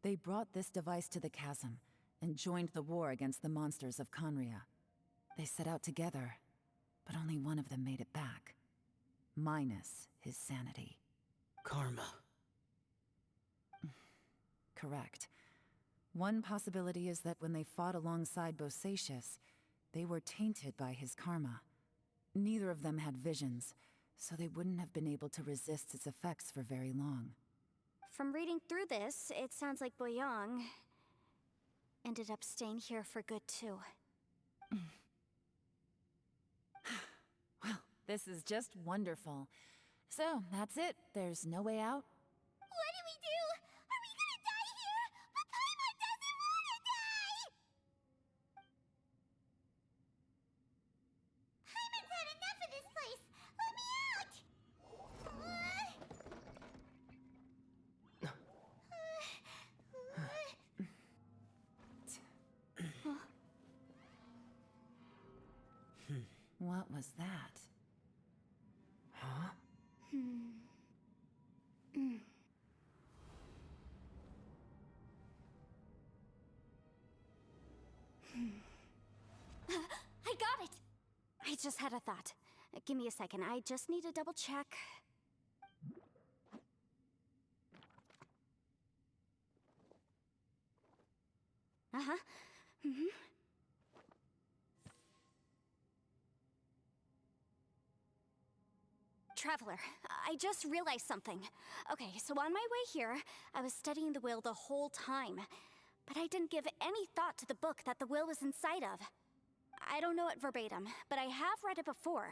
They brought this device to the chasm and joined the war against the monsters of Conria. They set out together, but only one of them made it back. Minus his sanity. Karma. Correct. One possibility is that when they fought alongside Bosacius, they were tainted by his karma. Neither of them had visions, so they wouldn't have been able to resist its effects for very long. From reading through this, it sounds like Boyang ended up staying here for good too. Well, this is just wonderful. So, that's it. There's no way out? What do we do? Are we gonna die here? But Paimon doesn't wanna die! Paimon's had enough of this place! Let me out! What was that? Huh? I got it! I just had a thought. Give me a second, I just need to double check. Uh-huh. Traveler, I just realized something. Okay, so on my way here, I was studying the will the whole time. But I didn't give any thought to the book that the will was inside of. I don't know it verbatim, but I have read it before.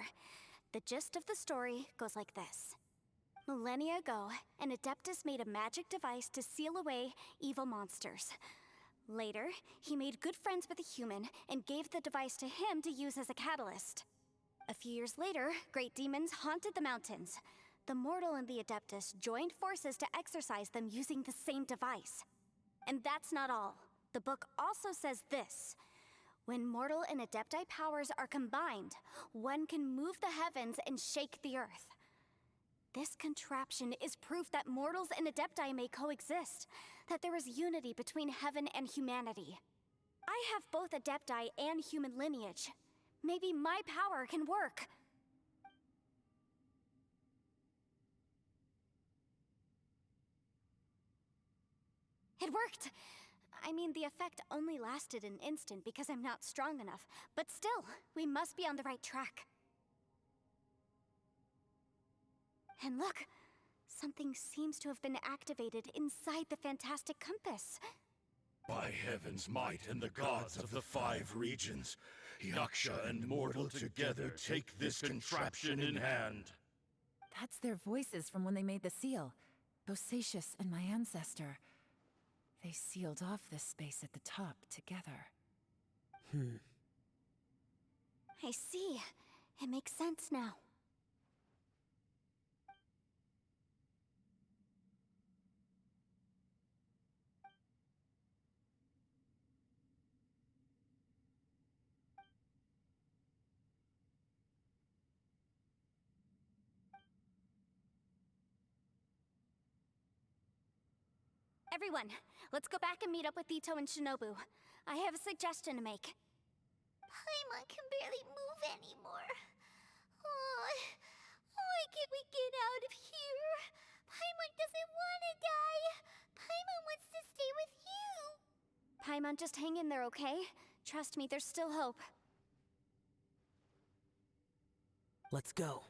The gist of the story goes like this. Millennia ago, an Adeptus made a magic device to seal away evil monsters. Later, he made good friends with a human and gave the device to him to use as a catalyst. A few years later, great demons haunted the mountains. The mortal and the Adeptus joined forces to exorcise them using the same device. And that's not all. The book also says this. When mortal and Adepti powers are combined, one can move the heavens and shake the earth. This contraption is proof that mortals and Adepti may coexist, that there is unity between heaven and humanity. I have both Adepti and human lineage. Maybe my power can work. It worked! I mean, the effect only lasted an instant because I'm not strong enough, but still, we must be on the right track. And look! Something seems to have been activated inside the fantastic compass. By heaven's might and the gods of the 5 regions, Yaksha and mortal together take this contraption in hand. That's their voices from when they made the seal. Bosacius and my ancestor. They sealed off this space at the top together. I see. It makes sense now. Everyone, let's go back and meet up with Ito and Shinobu. I have a suggestion to make. Paimon can barely move anymore. Oh, why can't we get out of here? Paimon doesn't want to die. Paimon wants to stay with you. Paimon, just hang in there, okay? Trust me, there's still hope. Let's go.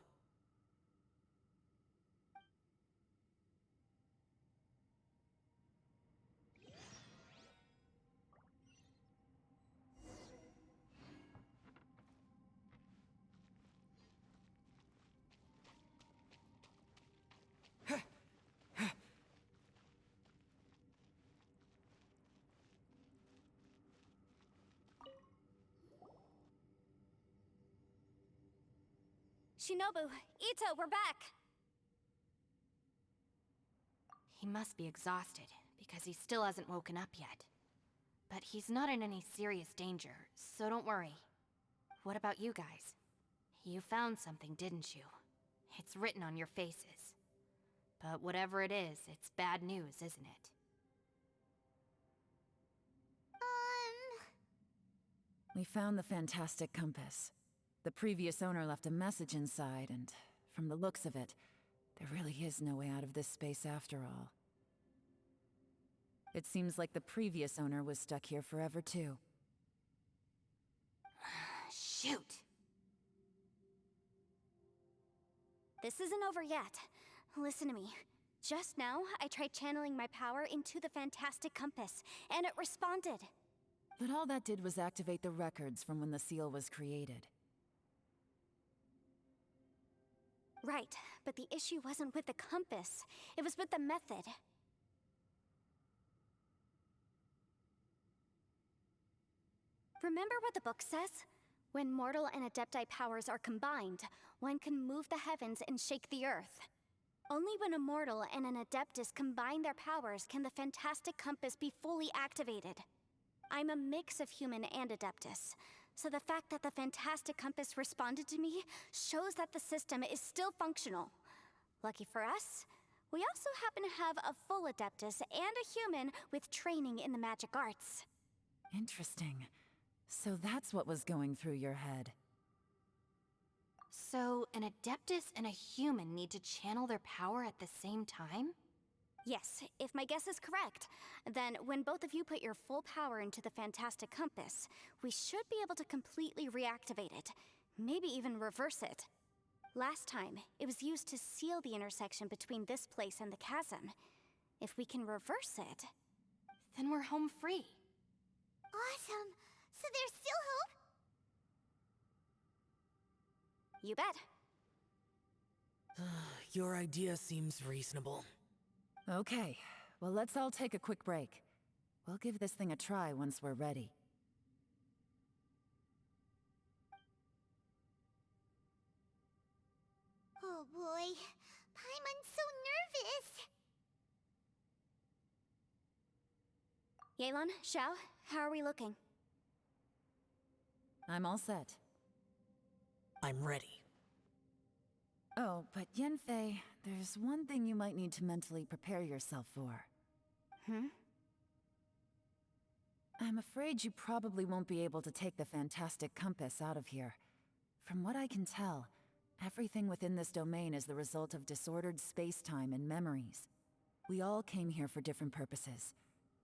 Shinobu, Ito, we're back! He must be exhausted, because he still hasn't woken up yet. But he's not in any serious danger, so don't worry. What about you guys? You found something, didn't you? It's written on your faces. But whatever it is, it's bad news, isn't it? We found the fantastic compass. The previous owner left a message inside, and from the looks of it, there really is no way out of this space after all. It seems like the previous owner was stuck here forever too. Shoot! This isn't over yet. Listen to me. Just now, I tried channeling my power into the fantastic compass, and it responded. But all that did was activate the records from when the seal was created. Right, but the issue wasn't with the compass. It was with the method. Remember what the book says? When mortal and Adepti powers are combined, one can move the heavens and shake the earth. Only when a mortal and an Adeptus combine their powers can the fantastic compass be fully activated. I'm a mix of human and Adeptus, so the fact that the fantastic compass responded to me shows that the system is still functional. Lucky for us, we also happen to have a full Adeptus and a human with training in the magic arts. Interesting. So that's what was going through your head. So, an Adeptus and a human need to channel their power at the same time? Yes, if my guess is correct, then when both of you put your full power into the fantastic compass, we should be able to completely reactivate it, maybe even reverse it. Last time, it was used to seal the intersection between this place and the chasm. If we can reverse it, Then we're home free. Awesome. So there's still hope? you bet. Your idea seems reasonable. Okay, well let's all take a quick break. We'll give this thing a try once we're ready. Oh boy. Paimon's so nervous. Yelan, Xiao, how are we looking? I'm all set. I'm ready. Oh, but Yanfei, there's one thing you might need to mentally prepare yourself for. I'm afraid you probably won't be able to take the fantastic compass out of here. From what I can tell, everything within this domain is the result of disordered space-time and memories. We all came here for different purposes,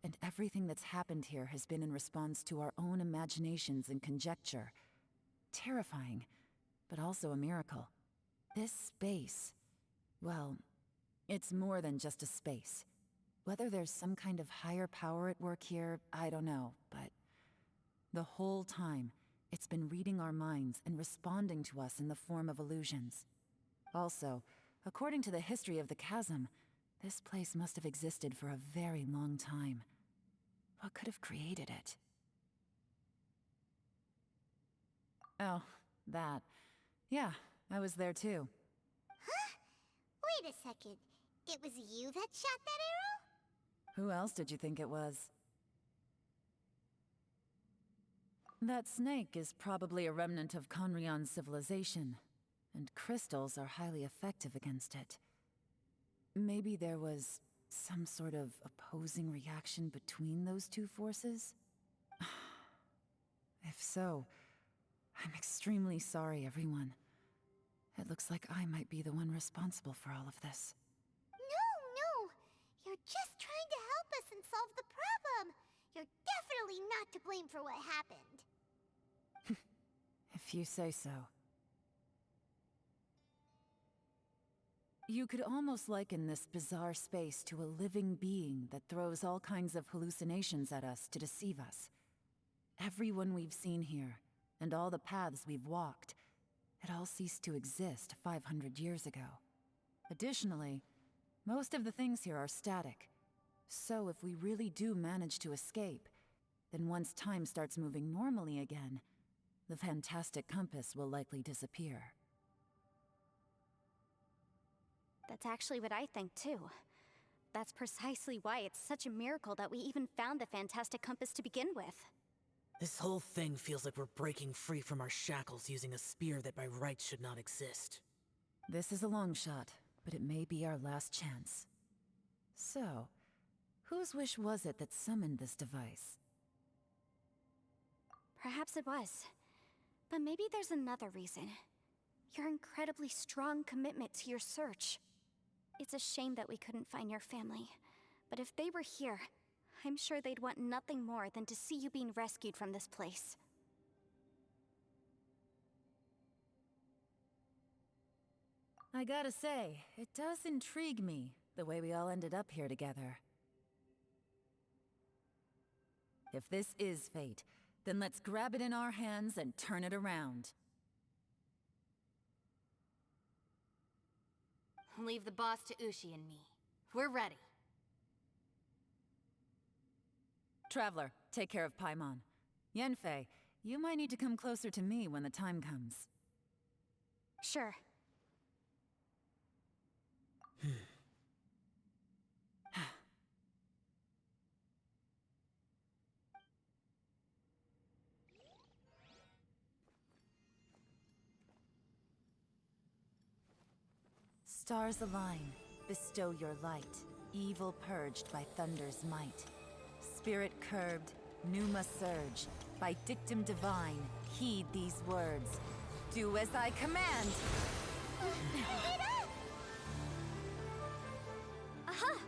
and everything that's happened here has been in response to our own imaginations and conjecture. Terrifying, but also a miracle. This space, well, it's more than just a space. Whether there's some kind of higher power at work here, I don't know, but the whole time, it's been reading our minds and responding to us in the form of illusions. Also, according to the history of the chasm, this place must have existed for a very long time. What could have created it? Oh, that. Yeah, I was there too. Huh? Wait a second. It was you that shot that arrow? Who else did you think it was? That snake is probably a remnant of Conrion's civilization, and crystals are highly effective against it. Maybe there was some sort of opposing reaction between those two forces? If so, I'm extremely sorry, everyone. It looks like I might be the one responsible for all of this. No! You're just trying to help us and solve the problem! You're definitely not to blame for what happened. If you say so. You could almost liken this bizarre space to a living being that throws all kinds of hallucinations at us to deceive us. Everyone we've seen here, and all the paths we've walked, it all ceased to exist 500 years ago. Additionally, most of the things here are static. So if we really do manage to escape, then once time starts moving normally again, the fantastic compass will likely disappear. That's actually what I think too. That's precisely why it's such a miracle that we even found the fantastic compass to begin with. This whole thing feels like we're breaking free from our shackles using a spear that by rights should not exist. This is a long shot, but it may be our last chance. So, whose wish was it that summoned this device? Perhaps it was. But maybe there's another reason. Your incredibly strong commitment to your search. It's a shame that we couldn't find your family. But if they were here, I'm sure they'd want nothing more than to see you being rescued from this place. I gotta say, it does intrigue me, the way we all ended up here together. If this is fate, then let's grab it in our hands and turn it around. Leave the boss to Ushi and me. We're ready. Traveler, take care of Paimon. Yanfei, you might need to come closer to me when the time comes. Sure. Stars align, bestow your light, evil purged by thunder's might. Spirit curbed, pneuma surge, by dictum divine, heed these words. Do as I command! Aha!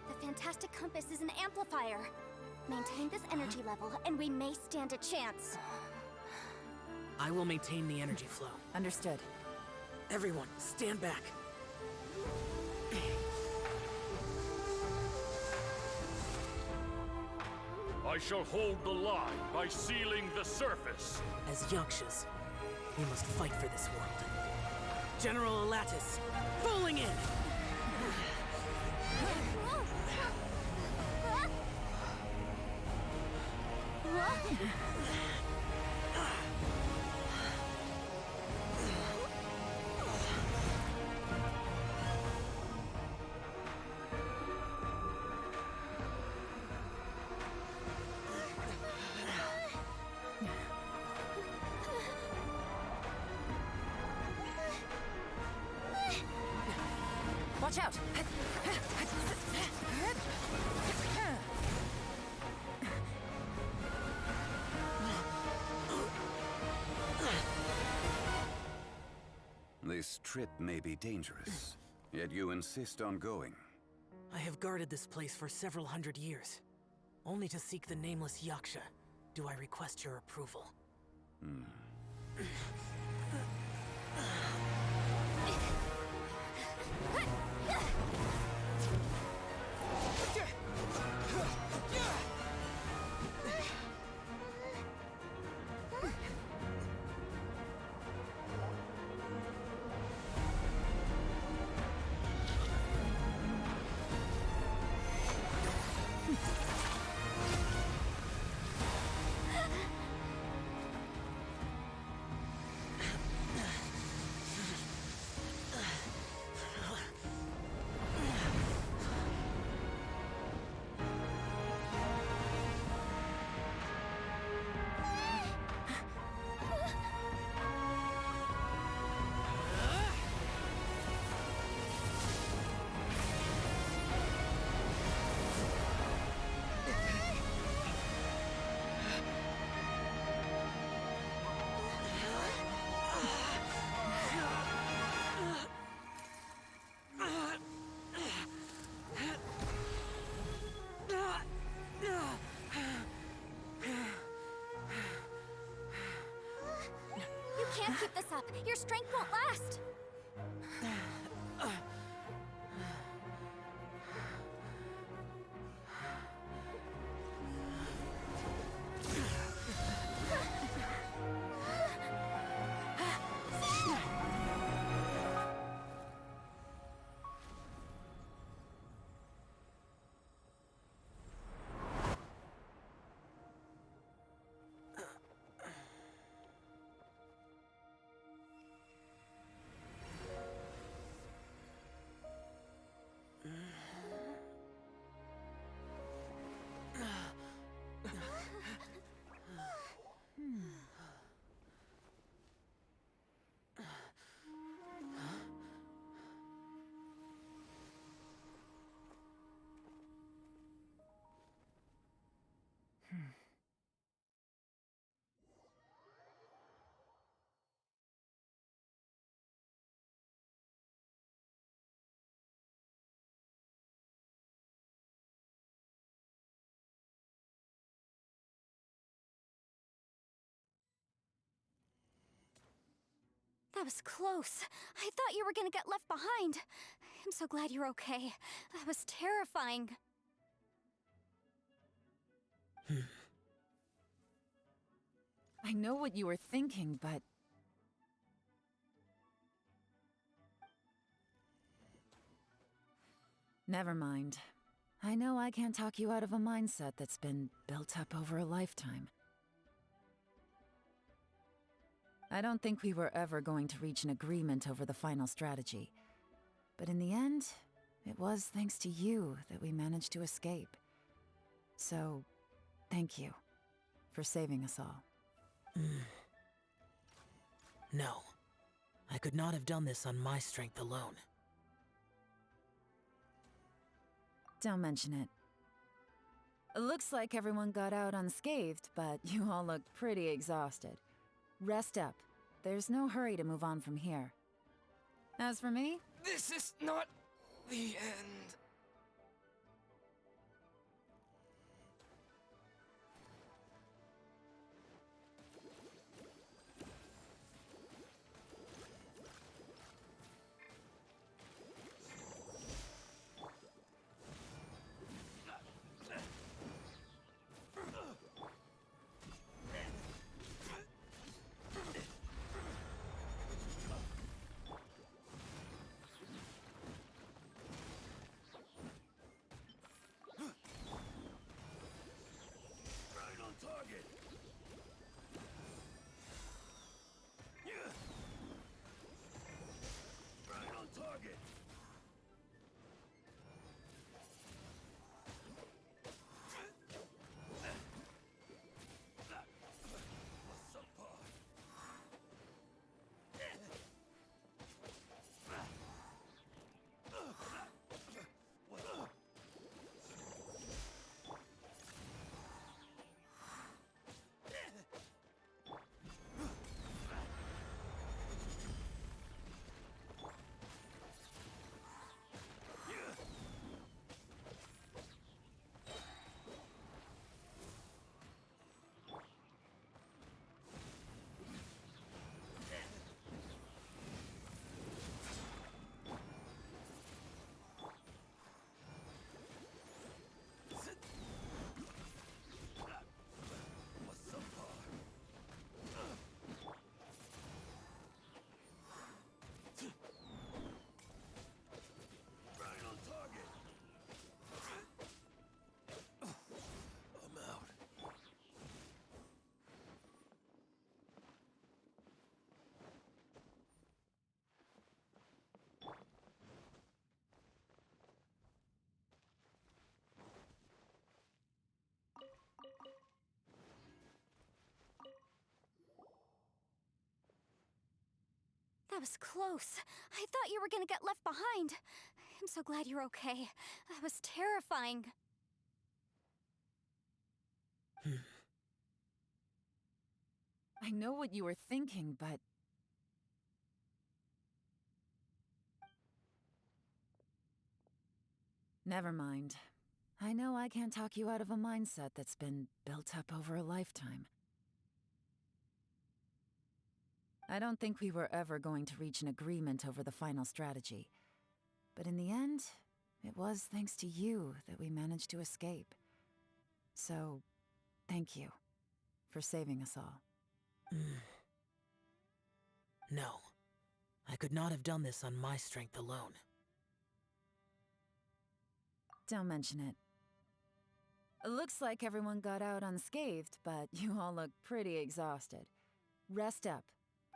The fantastic compass is an amplifier. Maintain this energy level, and we may stand a chance. I will maintain the energy flow. Understood. Everyone, stand back. I shall hold the line by sealing the surface. As Yakshas, we must fight for this world. General Elatus, falling in! Watch out! This trip may be dangerous, yet you insist on going. I have guarded this place for several hundred years, only to seek the nameless Yaksha. Do I request your approval? You can't keep this up. Your strength won't last. That was close. I thought you were gonna get left behind. I'm so glad you're okay. That was terrifying. I know what you were thinking, but... Never mind. I know I can't talk you out of a mindset that's been built up over a lifetime. I don't think we were ever going to reach an agreement over the final strategy. But in the end, it was thanks to you that we managed to escape. So, thank you for saving us all. No. I could not have done this on my strength alone. Don't mention it. It looks like everyone got out unscathed, but you all look pretty exhausted. Rest up. There's no hurry to move on from here. As for me, This is not the end. That was close. I thought you were gonna get left behind. I'm so glad you're okay. That was terrifying. I know what you were thinking, but... Never mind. I know I can't talk you out of a mindset that's been built up over a lifetime. I don't think we were ever going to reach an agreement over the final strategy. But in the end, it was thanks to you that we managed to escape. So, thank you for saving us all. No. I could not have done this on my strength alone. Don't mention it. It looks like everyone got out unscathed, but you all look pretty exhausted. Rest up.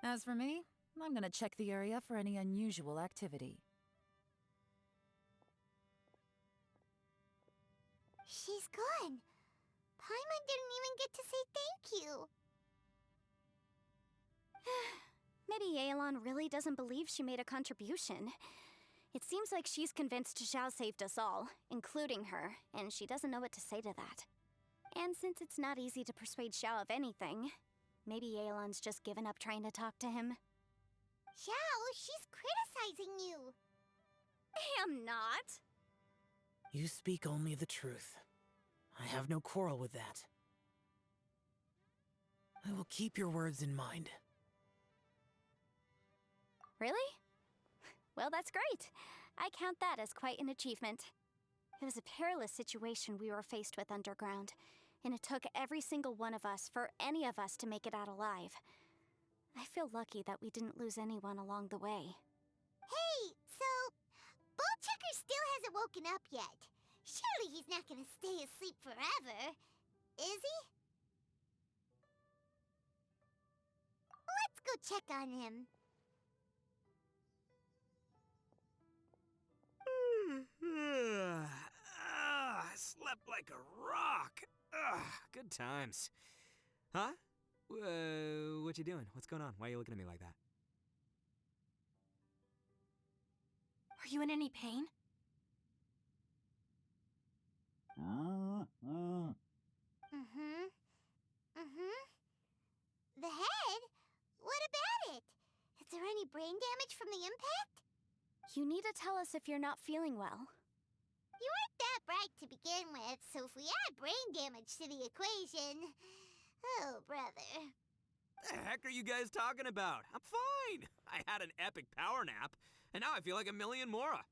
As for me, I'm gonna check the area for any unusual activity. She's gone. Paimon didn't even get to say thank you. Maybe Yelan really doesn't believe she made a contribution. It seems like she's convinced Xiao saved us all, including her, and she doesn't know what to say to that. And since it's not easy to persuade Xiao of anything, maybe Yelan's just given up trying to talk to him. Xiao, she's criticizing you. I am not. You speak only the truth. I have no quarrel with that. I will keep your words in mind. Really? Well, that's great. I count that as quite an achievement. It was a perilous situation we were faced with underground, and it took every single one of us for any of us to make it out alive. I feel lucky that we didn't lose anyone along the way. Hey, so... Bullchecker still hasn't woken up yet. Surely he's not gonna stay asleep forever, is he? Let's go check on him. Slept like a rock. Good times. Huh? What you doing? What's going on? Why are you looking at me like that? Are you in any pain? The head? What about it? Is there any brain damage from the impact? You need to tell us if you're not feeling well. You weren't that bright to begin with, so if we add brain damage to the equation... Oh, brother. The heck are you guys talking about? I'm fine. I had an epic power nap, and now I feel like a million more.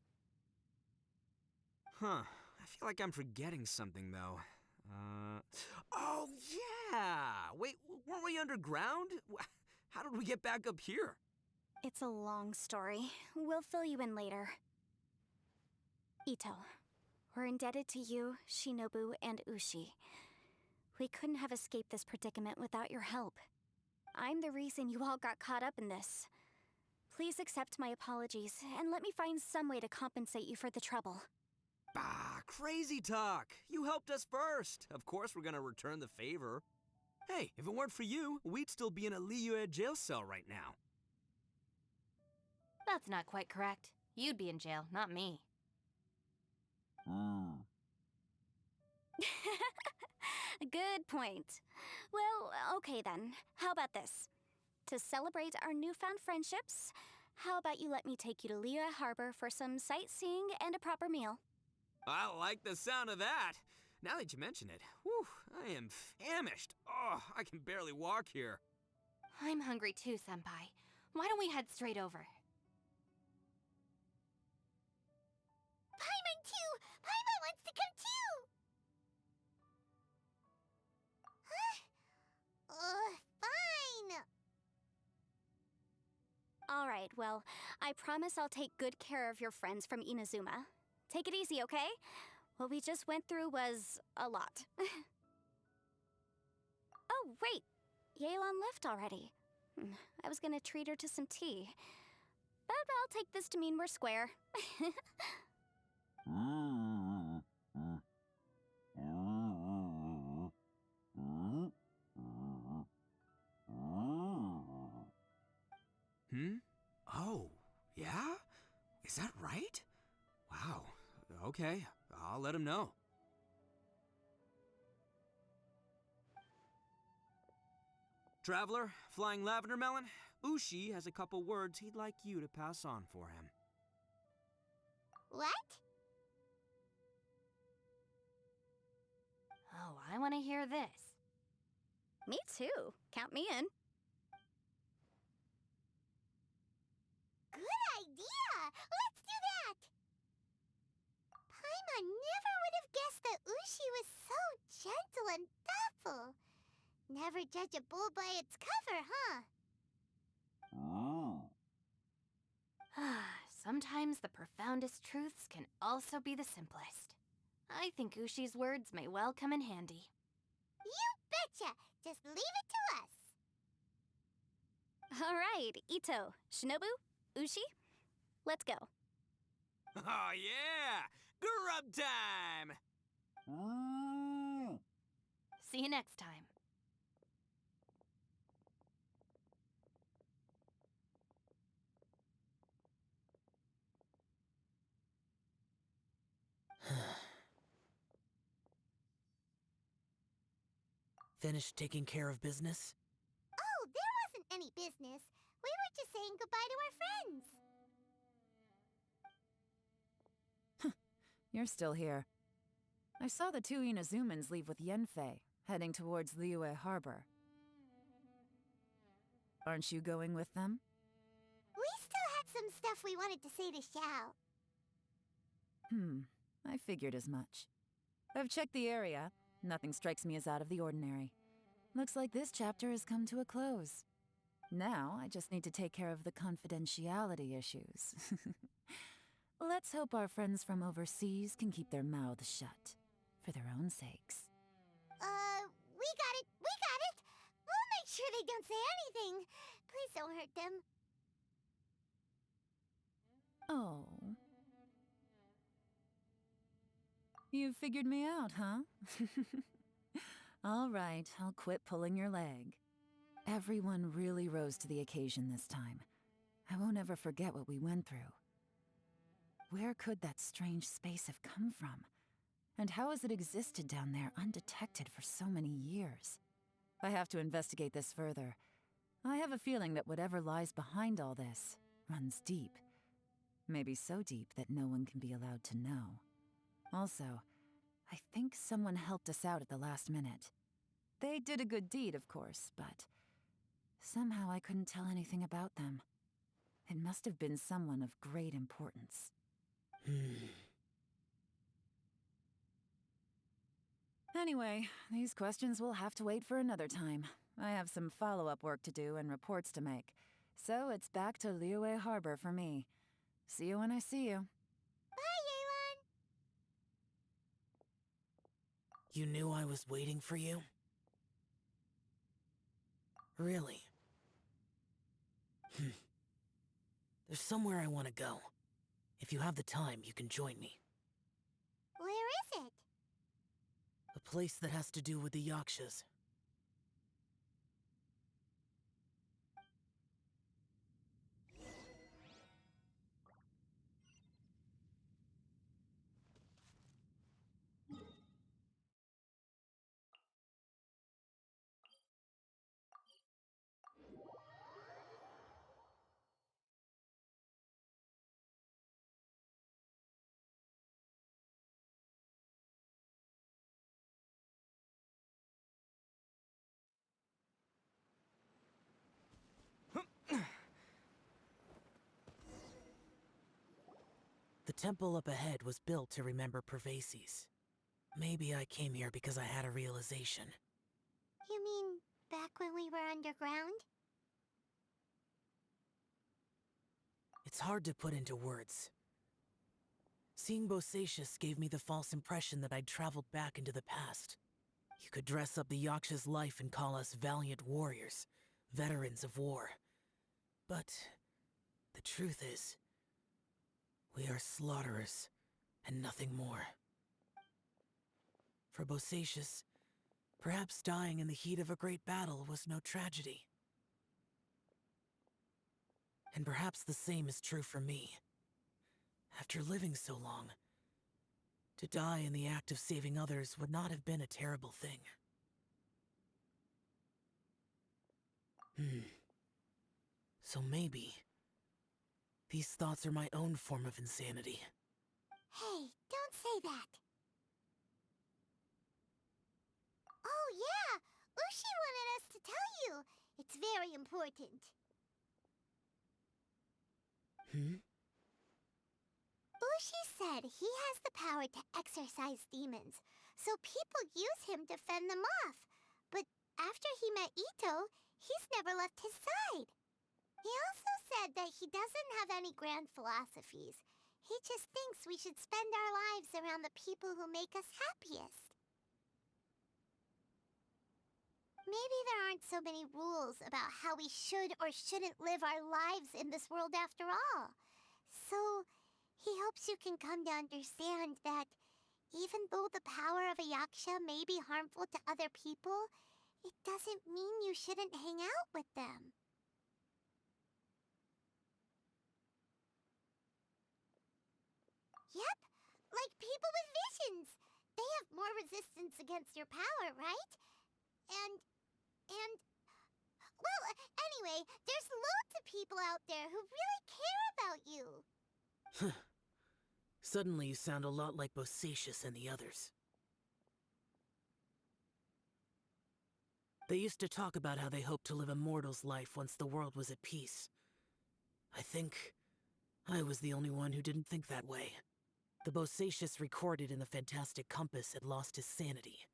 Huh. I feel like I'm forgetting something, though. Oh, yeah! Wait, weren't we underground? How did we get back up here? It's a long story. We'll fill you in later. Ito, we're indebted to you, Shinobu, and Ushi. We couldn't have escaped this predicament without your help. I'm the reason you all got caught up in this. Please accept my apologies, and let me find some way to compensate you for the trouble. Bah, crazy talk! You helped us first! Of course we're gonna return the favor. Hey, if it weren't for you, we'd still be in a Liyue jail cell right now. That's not quite correct. You'd be in jail, not me. Good point. Well, okay then. How about this? To celebrate our newfound friendships, how about you let me take you to Liyue Harbor for some sightseeing and a proper meal? I like the sound of that. Now that you mention it, whew, I am famished. Oh, I can barely walk here. I'm hungry too, Senpai. Why don't we head straight over? Paimon too! Paimon wants to come too! Huh? Fine! Alright, well, I promise I'll take good care of your friends from Inazuma. Take it easy, okay? What we just went through was a lot. Oh, wait! Yelan left already. I was gonna treat her to some tea. But I'll take this to mean we're square. that right? Wow. Okay, I'll let him know. Traveler, Flying Lavender Melon, Ushi has a couple words he'd like you to pass on for him. What? Oh, I want to hear this. Me too. Count me in. Good idea! Let's do that! Paimon never would have guessed that Ushi was so gentle and thoughtful. Never judge a bull by its cover, huh? Sometimes the profoundest truths can also be the simplest. I think Ushi's words may well come in handy. You betcha! Just leave it to us! All right, Ito, Shinobu, Ushi, let's go. Oh yeah! Grub time! See you next time. Finished taking care of business? Oh, there wasn't any business. We were just saying goodbye to our friends. You're still here. I saw the two Inazumans leave with Yenfei, heading towards Liyue Harbor. Aren't you going with them? We still had some stuff we wanted to say to Xiao. I figured as much. I've checked the area. Nothing strikes me as out of the ordinary. Looks like this chapter has come to a close. Now, I just need to take care of the confidentiality issues. Let's hope our friends from overseas can keep their mouths shut, for their own sakes. We got it! We got it! We'll make sure they don't say anything. Please don't hurt them. Oh. You figured me out, huh? All right, I'll quit pulling your leg. Everyone really rose to the occasion this time. I won't ever forget what we went through. Where could that strange space have come from? And how has it existed down there undetected for so many years? I have to investigate this further. I have a feeling that whatever lies behind all this runs deep. Maybe so deep that no one can be allowed to know. Also, I think someone helped us out at the last minute. They did a good deed, of course, but somehow I couldn't tell anything about them. It must have been someone of great importance. Anyway, these questions will have to wait for another time. I have some follow-up work to do and reports to make. So it's back to Liyue Harbor for me. See you when I see you. Bye, Yelan! You knew I was waiting for you? Really? There's somewhere I want to go. If you have the time, you can join me. Where is it? A place that has to do with the Yakshas. The temple up ahead was built to remember Pervases. Maybe I came here because I had a realization. You mean back when we were underground? It's hard to put into words. Seeing Bosacius gave me the false impression that I'd traveled back into the past. You could dress up the Yaksha's life and call us valiant warriors, veterans of war. But the truth is, we are slaughterers, and nothing more. For Bosacius, perhaps dying in the heat of a great battle was no tragedy. And perhaps the same is true for me. After living so long, to die in the act of saving others would not have been a terrible thing. So maybe these thoughts are my own form of insanity. Hey, don't say that. Oh yeah, Ushi wanted us to tell you. It's very important. Ushi said he has the power to exorcise demons, so people use him to fend them off. But after he met Ito, he's never left his side. He also said that he doesn't have any grand philosophies. He just thinks we should spend our lives around the people who make us happiest. Maybe there aren't so many rules about how we should or shouldn't live our lives in this world after all. So, he hopes you can come to understand that even though the power of a yaksha may be harmful to other people, it doesn't mean you shouldn't hang out with them. Yep, like people with visions. They have more resistance against your power, right? Well, anyway, there's loads of people out there who really care about you. Suddenly you sound a lot like Bosacius and the others. They used to talk about how they hoped to live a mortal's life once the world was at peace. I think I was the only one who didn't think that way. The Bosacius recorded in the Fantastic Compass had lost his sanity.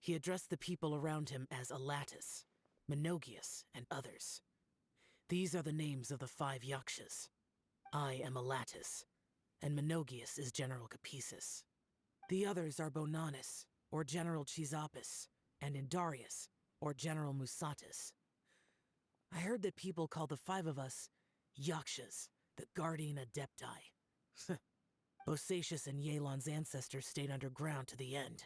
He addressed the people around him as Alatus, Menogius, and others. These are the names of the 5 yakshas. I am Alatus, and Menogius is General Capesus. The others are Bonanis, or General Chisapis, and Indarius, or General Musatus. I heard that people call the 5 of us yakshas, the Guardian Adepti. Bosacius and Yelan's ancestors stayed underground to the end.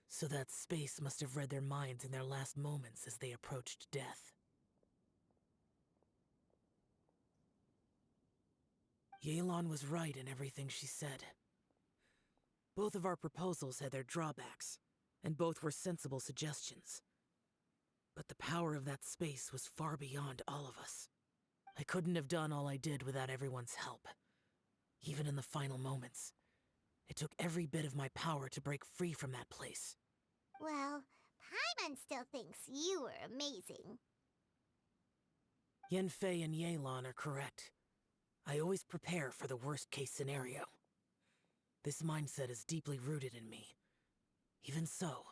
So that space must have read their minds in their last moments as they approached death. Yelan was right in everything she said. Both of our proposals had their drawbacks, and both were sensible suggestions. But the power of that space was far beyond all of us. I couldn't have done all I did without everyone's help. Even in the final moments, it took every bit of my power to break free from that place. Well, Paimon still thinks you were amazing. Yanfei and Yelan are correct. I always prepare for the worst-case scenario. This mindset is deeply rooted in me. Even so,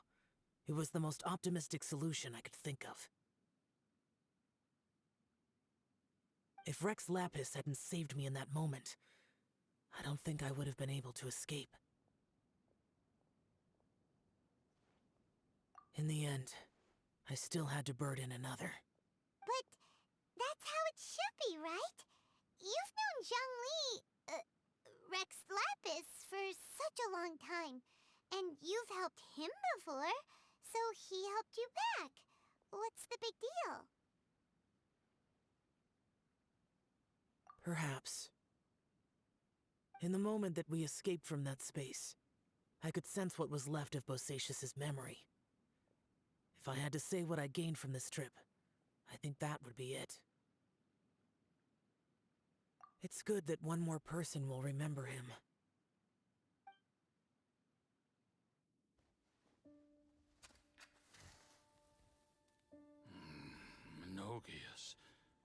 it was the most optimistic solution I could think of. If Rex Lapis hadn't saved me in that moment, I don't think I would have been able to escape. In the end, I still had to burden another. But that's how it should be, right? You've known Zhongli, Rex Lapis, for such a long time. And you've helped him before, so he helped you back. What's the big deal? Perhaps. In the moment that we escaped from that space, I could sense what was left of Bosacius's memory. If I had to say what I gained from this trip, I think that would be it. It's good that one more person will remember him. Menogius,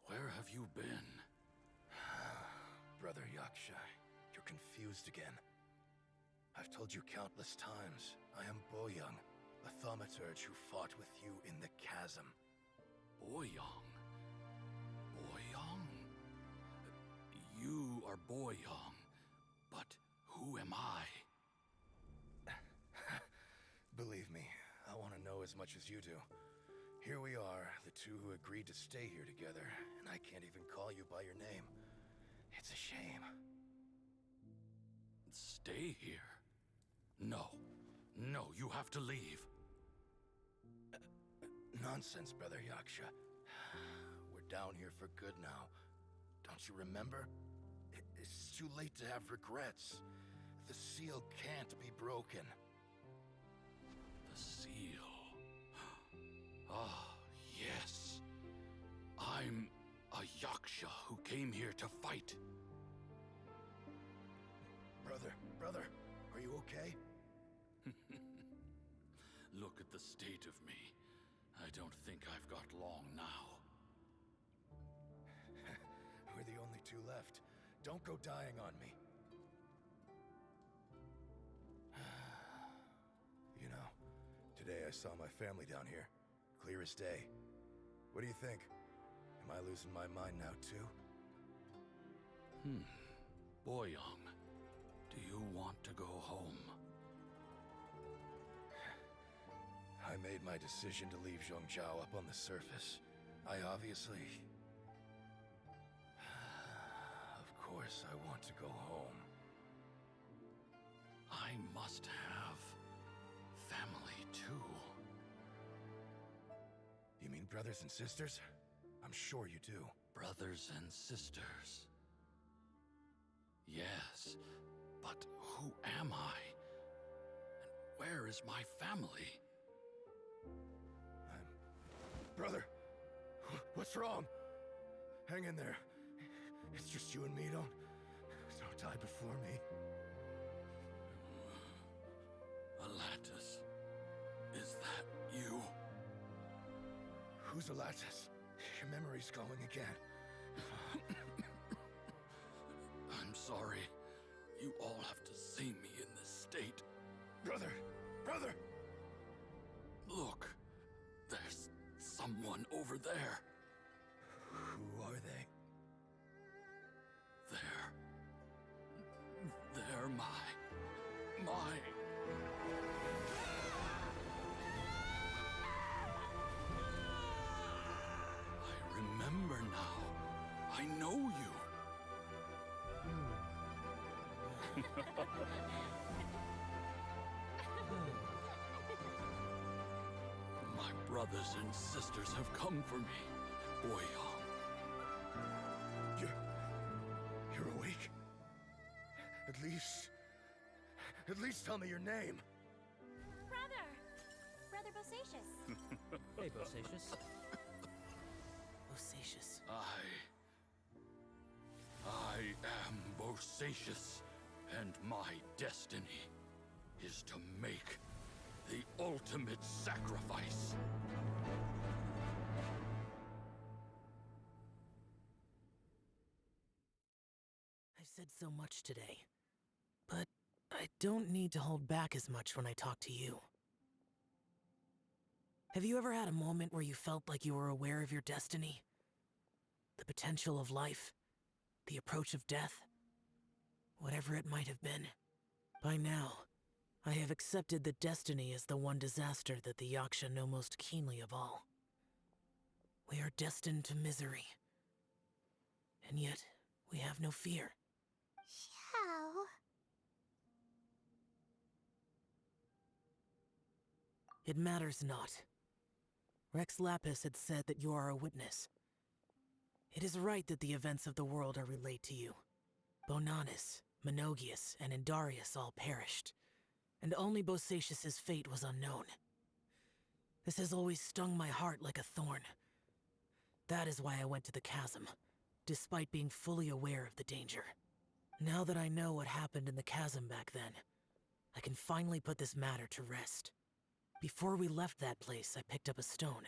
where have you been? Brother Yaksha, you're confused again. I've told you countless times, I am Boyoung, a thaumaturge who fought with you in the chasm. Boyoung? Boyoung? You are Boyoung, but who am I? Believe me, I want to know as much as you do. Here we are, the two who agreed to stay here together, and I can't even call you by your name. It's a shame. Stay here? No. No, you have to leave. Nonsense, Brother Yaksha. We're down here for good now. Don't you remember? It's too late to have regrets. The seal can't be broken. The seal. Ah, yes. I'm a Yaksha who came here to fight. Brother, are you okay? Look at the state of me. I don't think I've got long now. We're the only two left. Don't go dying on me. You know, today I saw my family down here. Clear as day. What do you think? Am I losing my mind now, too? Boyang, do you want to go home? I made my decision to leave Zhongzhao up on the surface. I obviously... Of course I want to go home. I must have family too. You mean brothers and sisters? I'm sure you do. Brothers and sisters. Yes, but who am I? And where is my family? Brother, what's wrong? Hang in there. It's just you and me. Don't die before me. Alatus, is that you? Who's Alatus? Your memory's going again. I'm sorry. You all have to see me in this state. Brother! Look, there's someone over there. Who are they? They're my... I remember now. I know you. My brothers and sisters have come for me, Boyang. You're awake? At least tell me your name. Brother Bosacius. Hey, Bosacius. Bosacius. I am Bosacius, and my destiny is to make the ultimate sacrifice. I've said so much today, but I don't need to hold back as much when I talk to you. Have you ever had a moment where you felt like you were aware of your destiny? The potential of life? The approach of death? Whatever it might have been. By now, I have accepted that destiny is the one disaster that the Yaksha know most keenly of all. We are destined to misery. And yet, we have no fear. Xiao. It matters not. Rex Lapis had said that you are a witness. It is right that the events of the world are relayed to you. Bonanis, Menogias, and Indarius all perished, and only Bosacius's fate was unknown. This has always stung my heart like a thorn. That is why I went to the chasm, despite being fully aware of the danger. Now that I know what happened in the chasm back then, I can finally put this matter to rest. Before we left that place, I picked up a stone.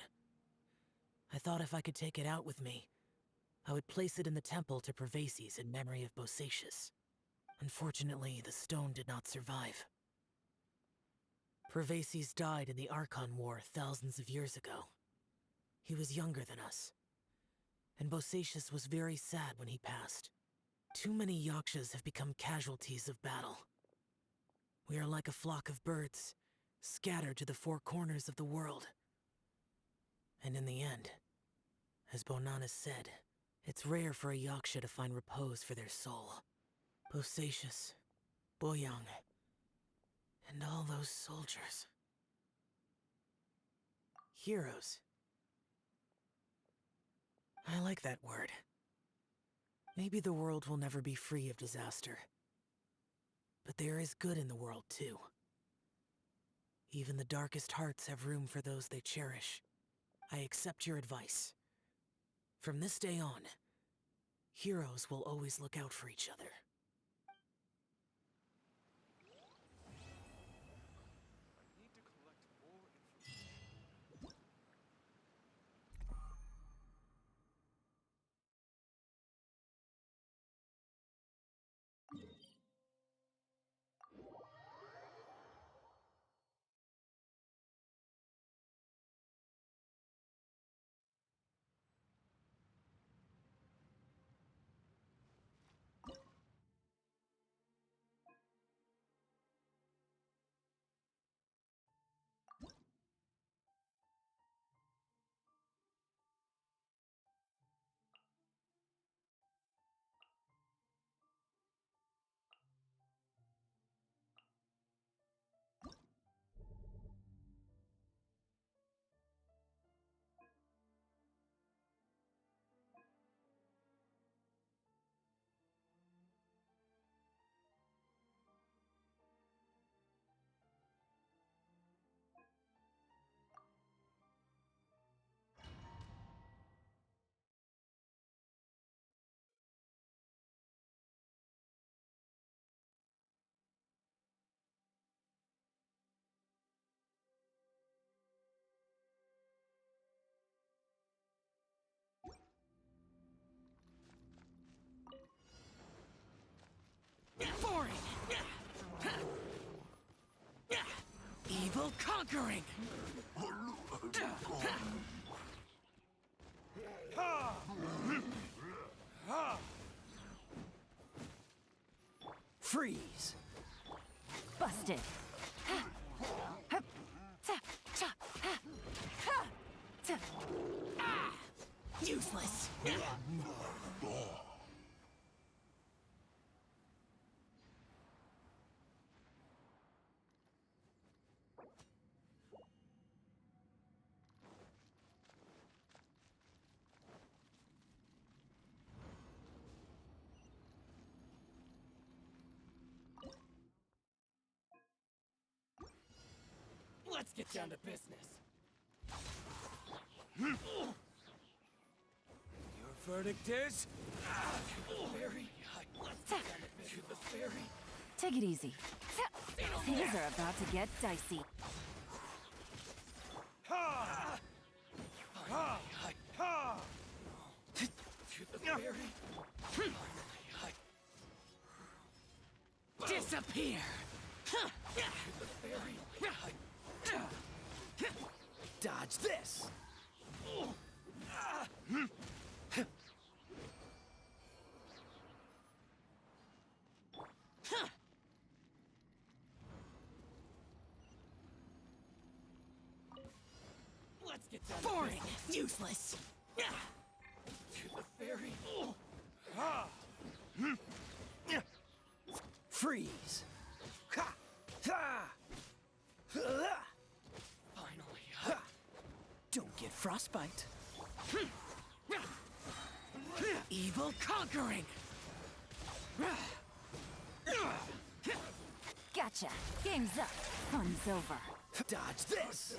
I thought if I could take it out with me, I would place it in the temple to Pervases in memory of Bosacius. Unfortunately, the stone did not survive. Pervases died in the Archon War thousands of years ago. He was younger than us, and Bosacius was very sad when he passed. Too many Yakshas have become casualties of battle. We are like a flock of birds, scattered to the four corners of the world. And in the end, as Bonanis said, it's rare for a Yaksha to find repose for their soul. Bosacius, Boyang, and all those soldiers. Heroes. I like that word. Maybe the world will never be free of disaster. But there is good in the world, too. Even the darkest hearts have room for those they cherish. I accept your advice. From this day on, heroes will always look out for each other. Boring! Evil conquering! Freeze! Busted. Useless! Let's get down to business. Your verdict is? Very high. Let's get down to the ferry. Take it easy. Things are about to get dicey. Disappear! Dodge this! Let's get down. Boring! Useless! To the ferry. Freeze! Finally. Don't get frostbite. Evil conquering! Gotcha. Game's up. Fun's over. Dodge this!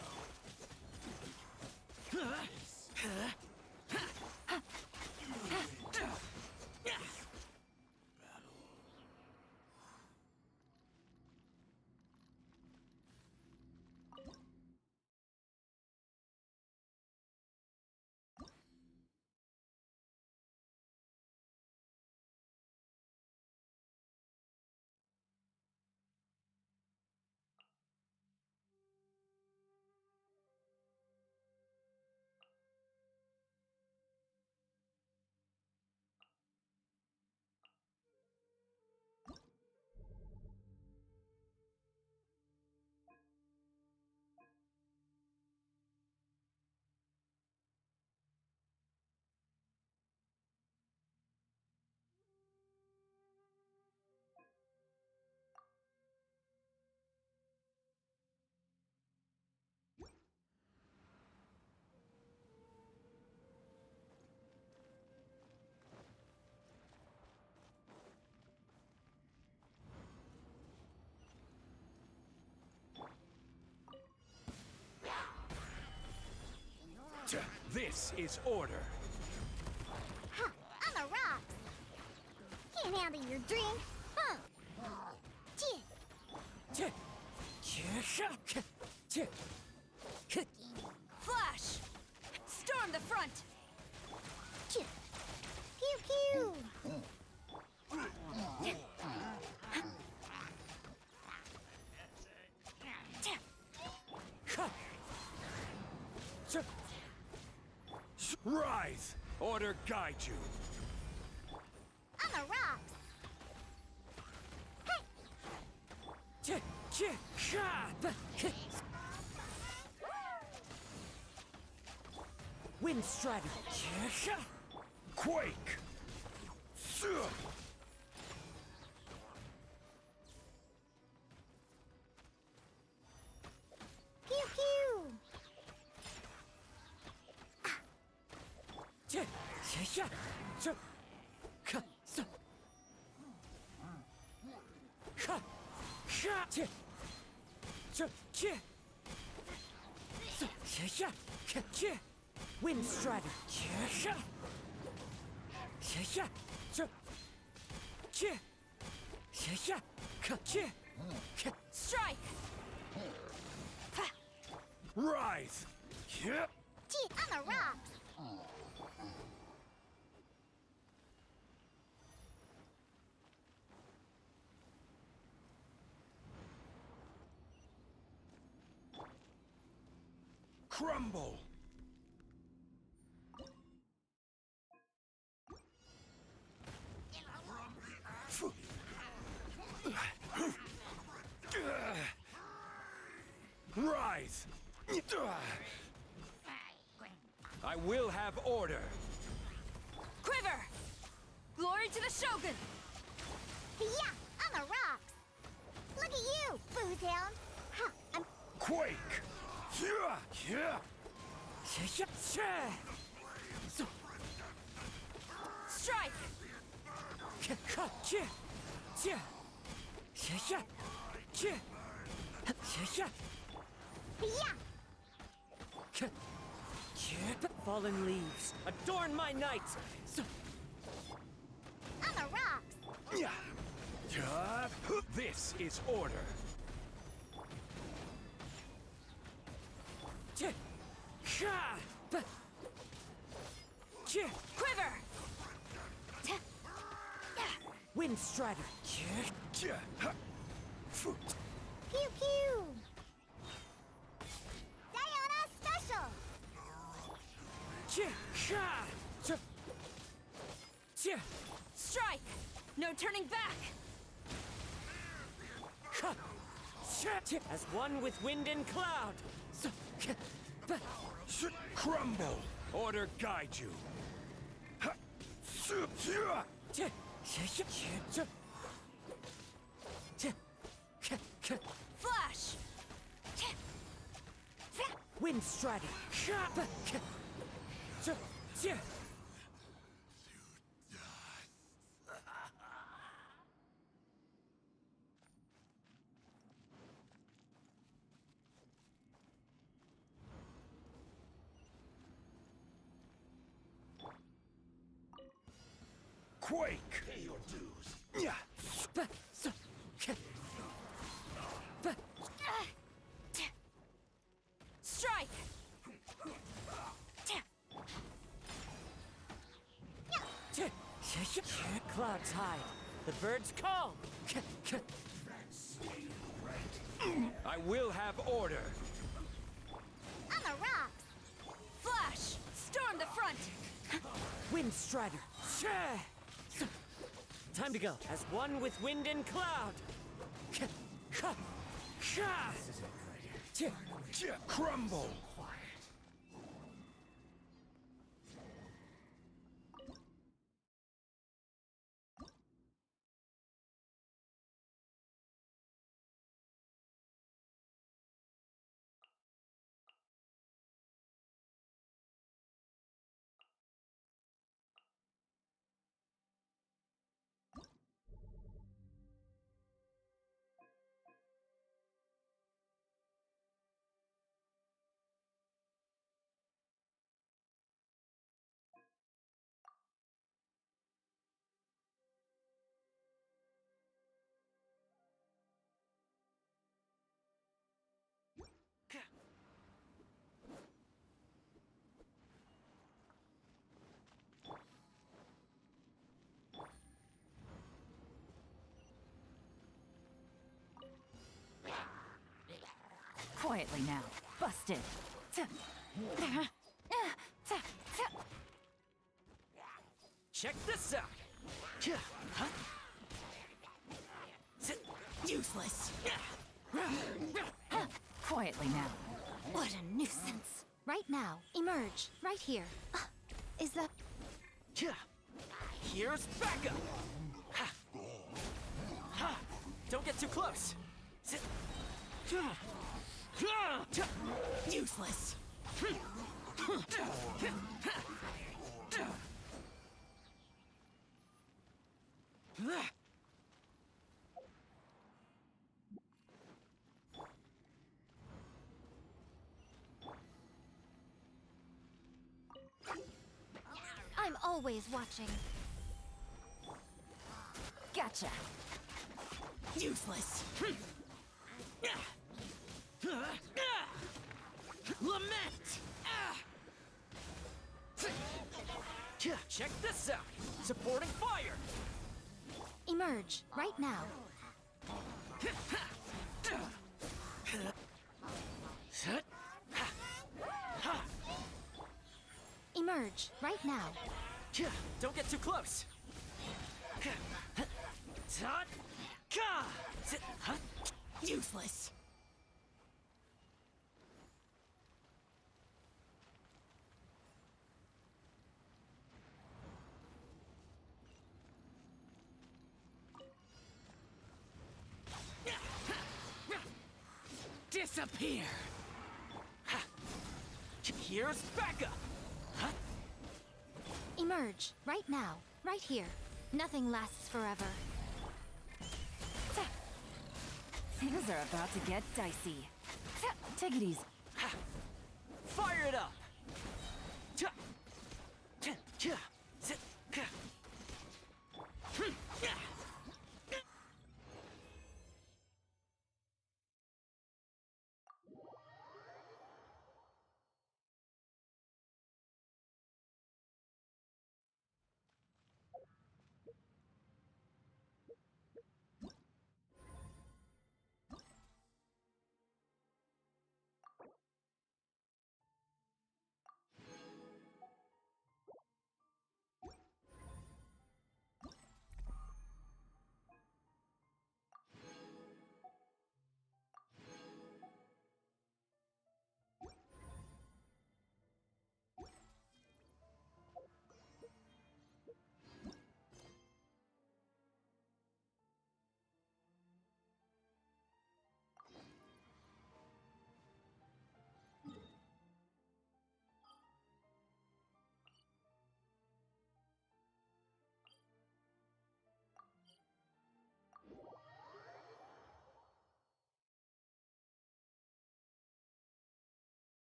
This is order. Ha! On the rocks! Can't handle your drink, huh? Flash! Storm the front! Pew pew! Rise! Order guide you. On the rocks! Wind strategy. Quake! Pew pew! Wind strategy. Strike! Rise! On the rocks! Crumble! Rise! I will have order. Quiver! Glory to the Shogun! Yeah! On the rocks! Look at you, Boozehound! Huh, I'm Quake! Strike! yeah! Fallen leaves, adorn my night. On the rocks! This is order. Quiver! Wind strategy. Pew pew! Diana Special! Strike! No turning back! As one with wind and cloud. Crumble! Order guide you. Flash! Wind strategy. Quake! Pay your dues. Strike! Clouds high. The birds call. I will have order. On the rocks! Flash! Storm the front! Wind strider. Time to go. As one with wind and cloud. Crumble! Quietly now. Busted. Check this out. Useless. Quietly now. What a nuisance. Right now, emerge. Right here. Is that... Here's backup. Don't get too close. Useless. I'm always watching. Gotcha. Useless. Lament. Check this out. Supporting fire. Emerge. Right now. Emerge. Right now. Don't get too close. Useless. Disappear. Here's backup. Emerge. Right now. Right here. Nothing lasts forever. Things are about to get dicey. Take it easy. Fire it up.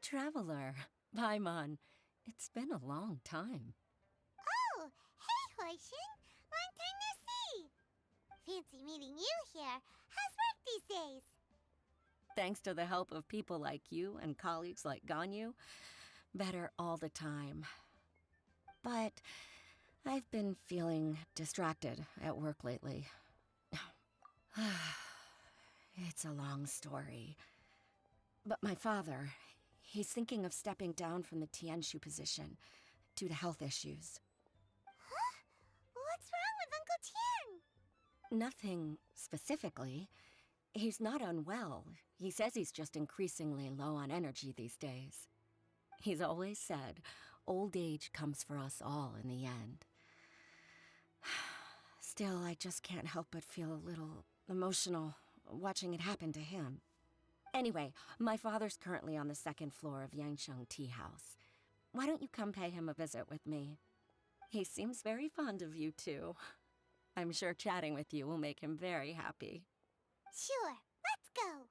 traveler. Paimon, it's been a long time. Oh, hey, Hoishin. Long time no see. Fancy meeting you here. How's work these days? Thanks to the help of people like you and colleagues like Ganyu, better all the time. But I've been feeling distracted at work lately. It's a long story. But my father, he's thinking of stepping down from the Tianshu position due to health issues. Huh? What's wrong with Uncle Tian? Nothing specifically. He's not unwell. He says he's just increasingly low on energy these days. He's always said, old age comes for us all in the end. Still, I just can't help but feel a little emotional watching it happen to him. Anyway, my father's currently on the second floor of Yangsheng Tea House. Why don't you come pay him a visit with me? He seems very fond of you, too. I'm sure chatting with you will make him very happy. Sure, let's go.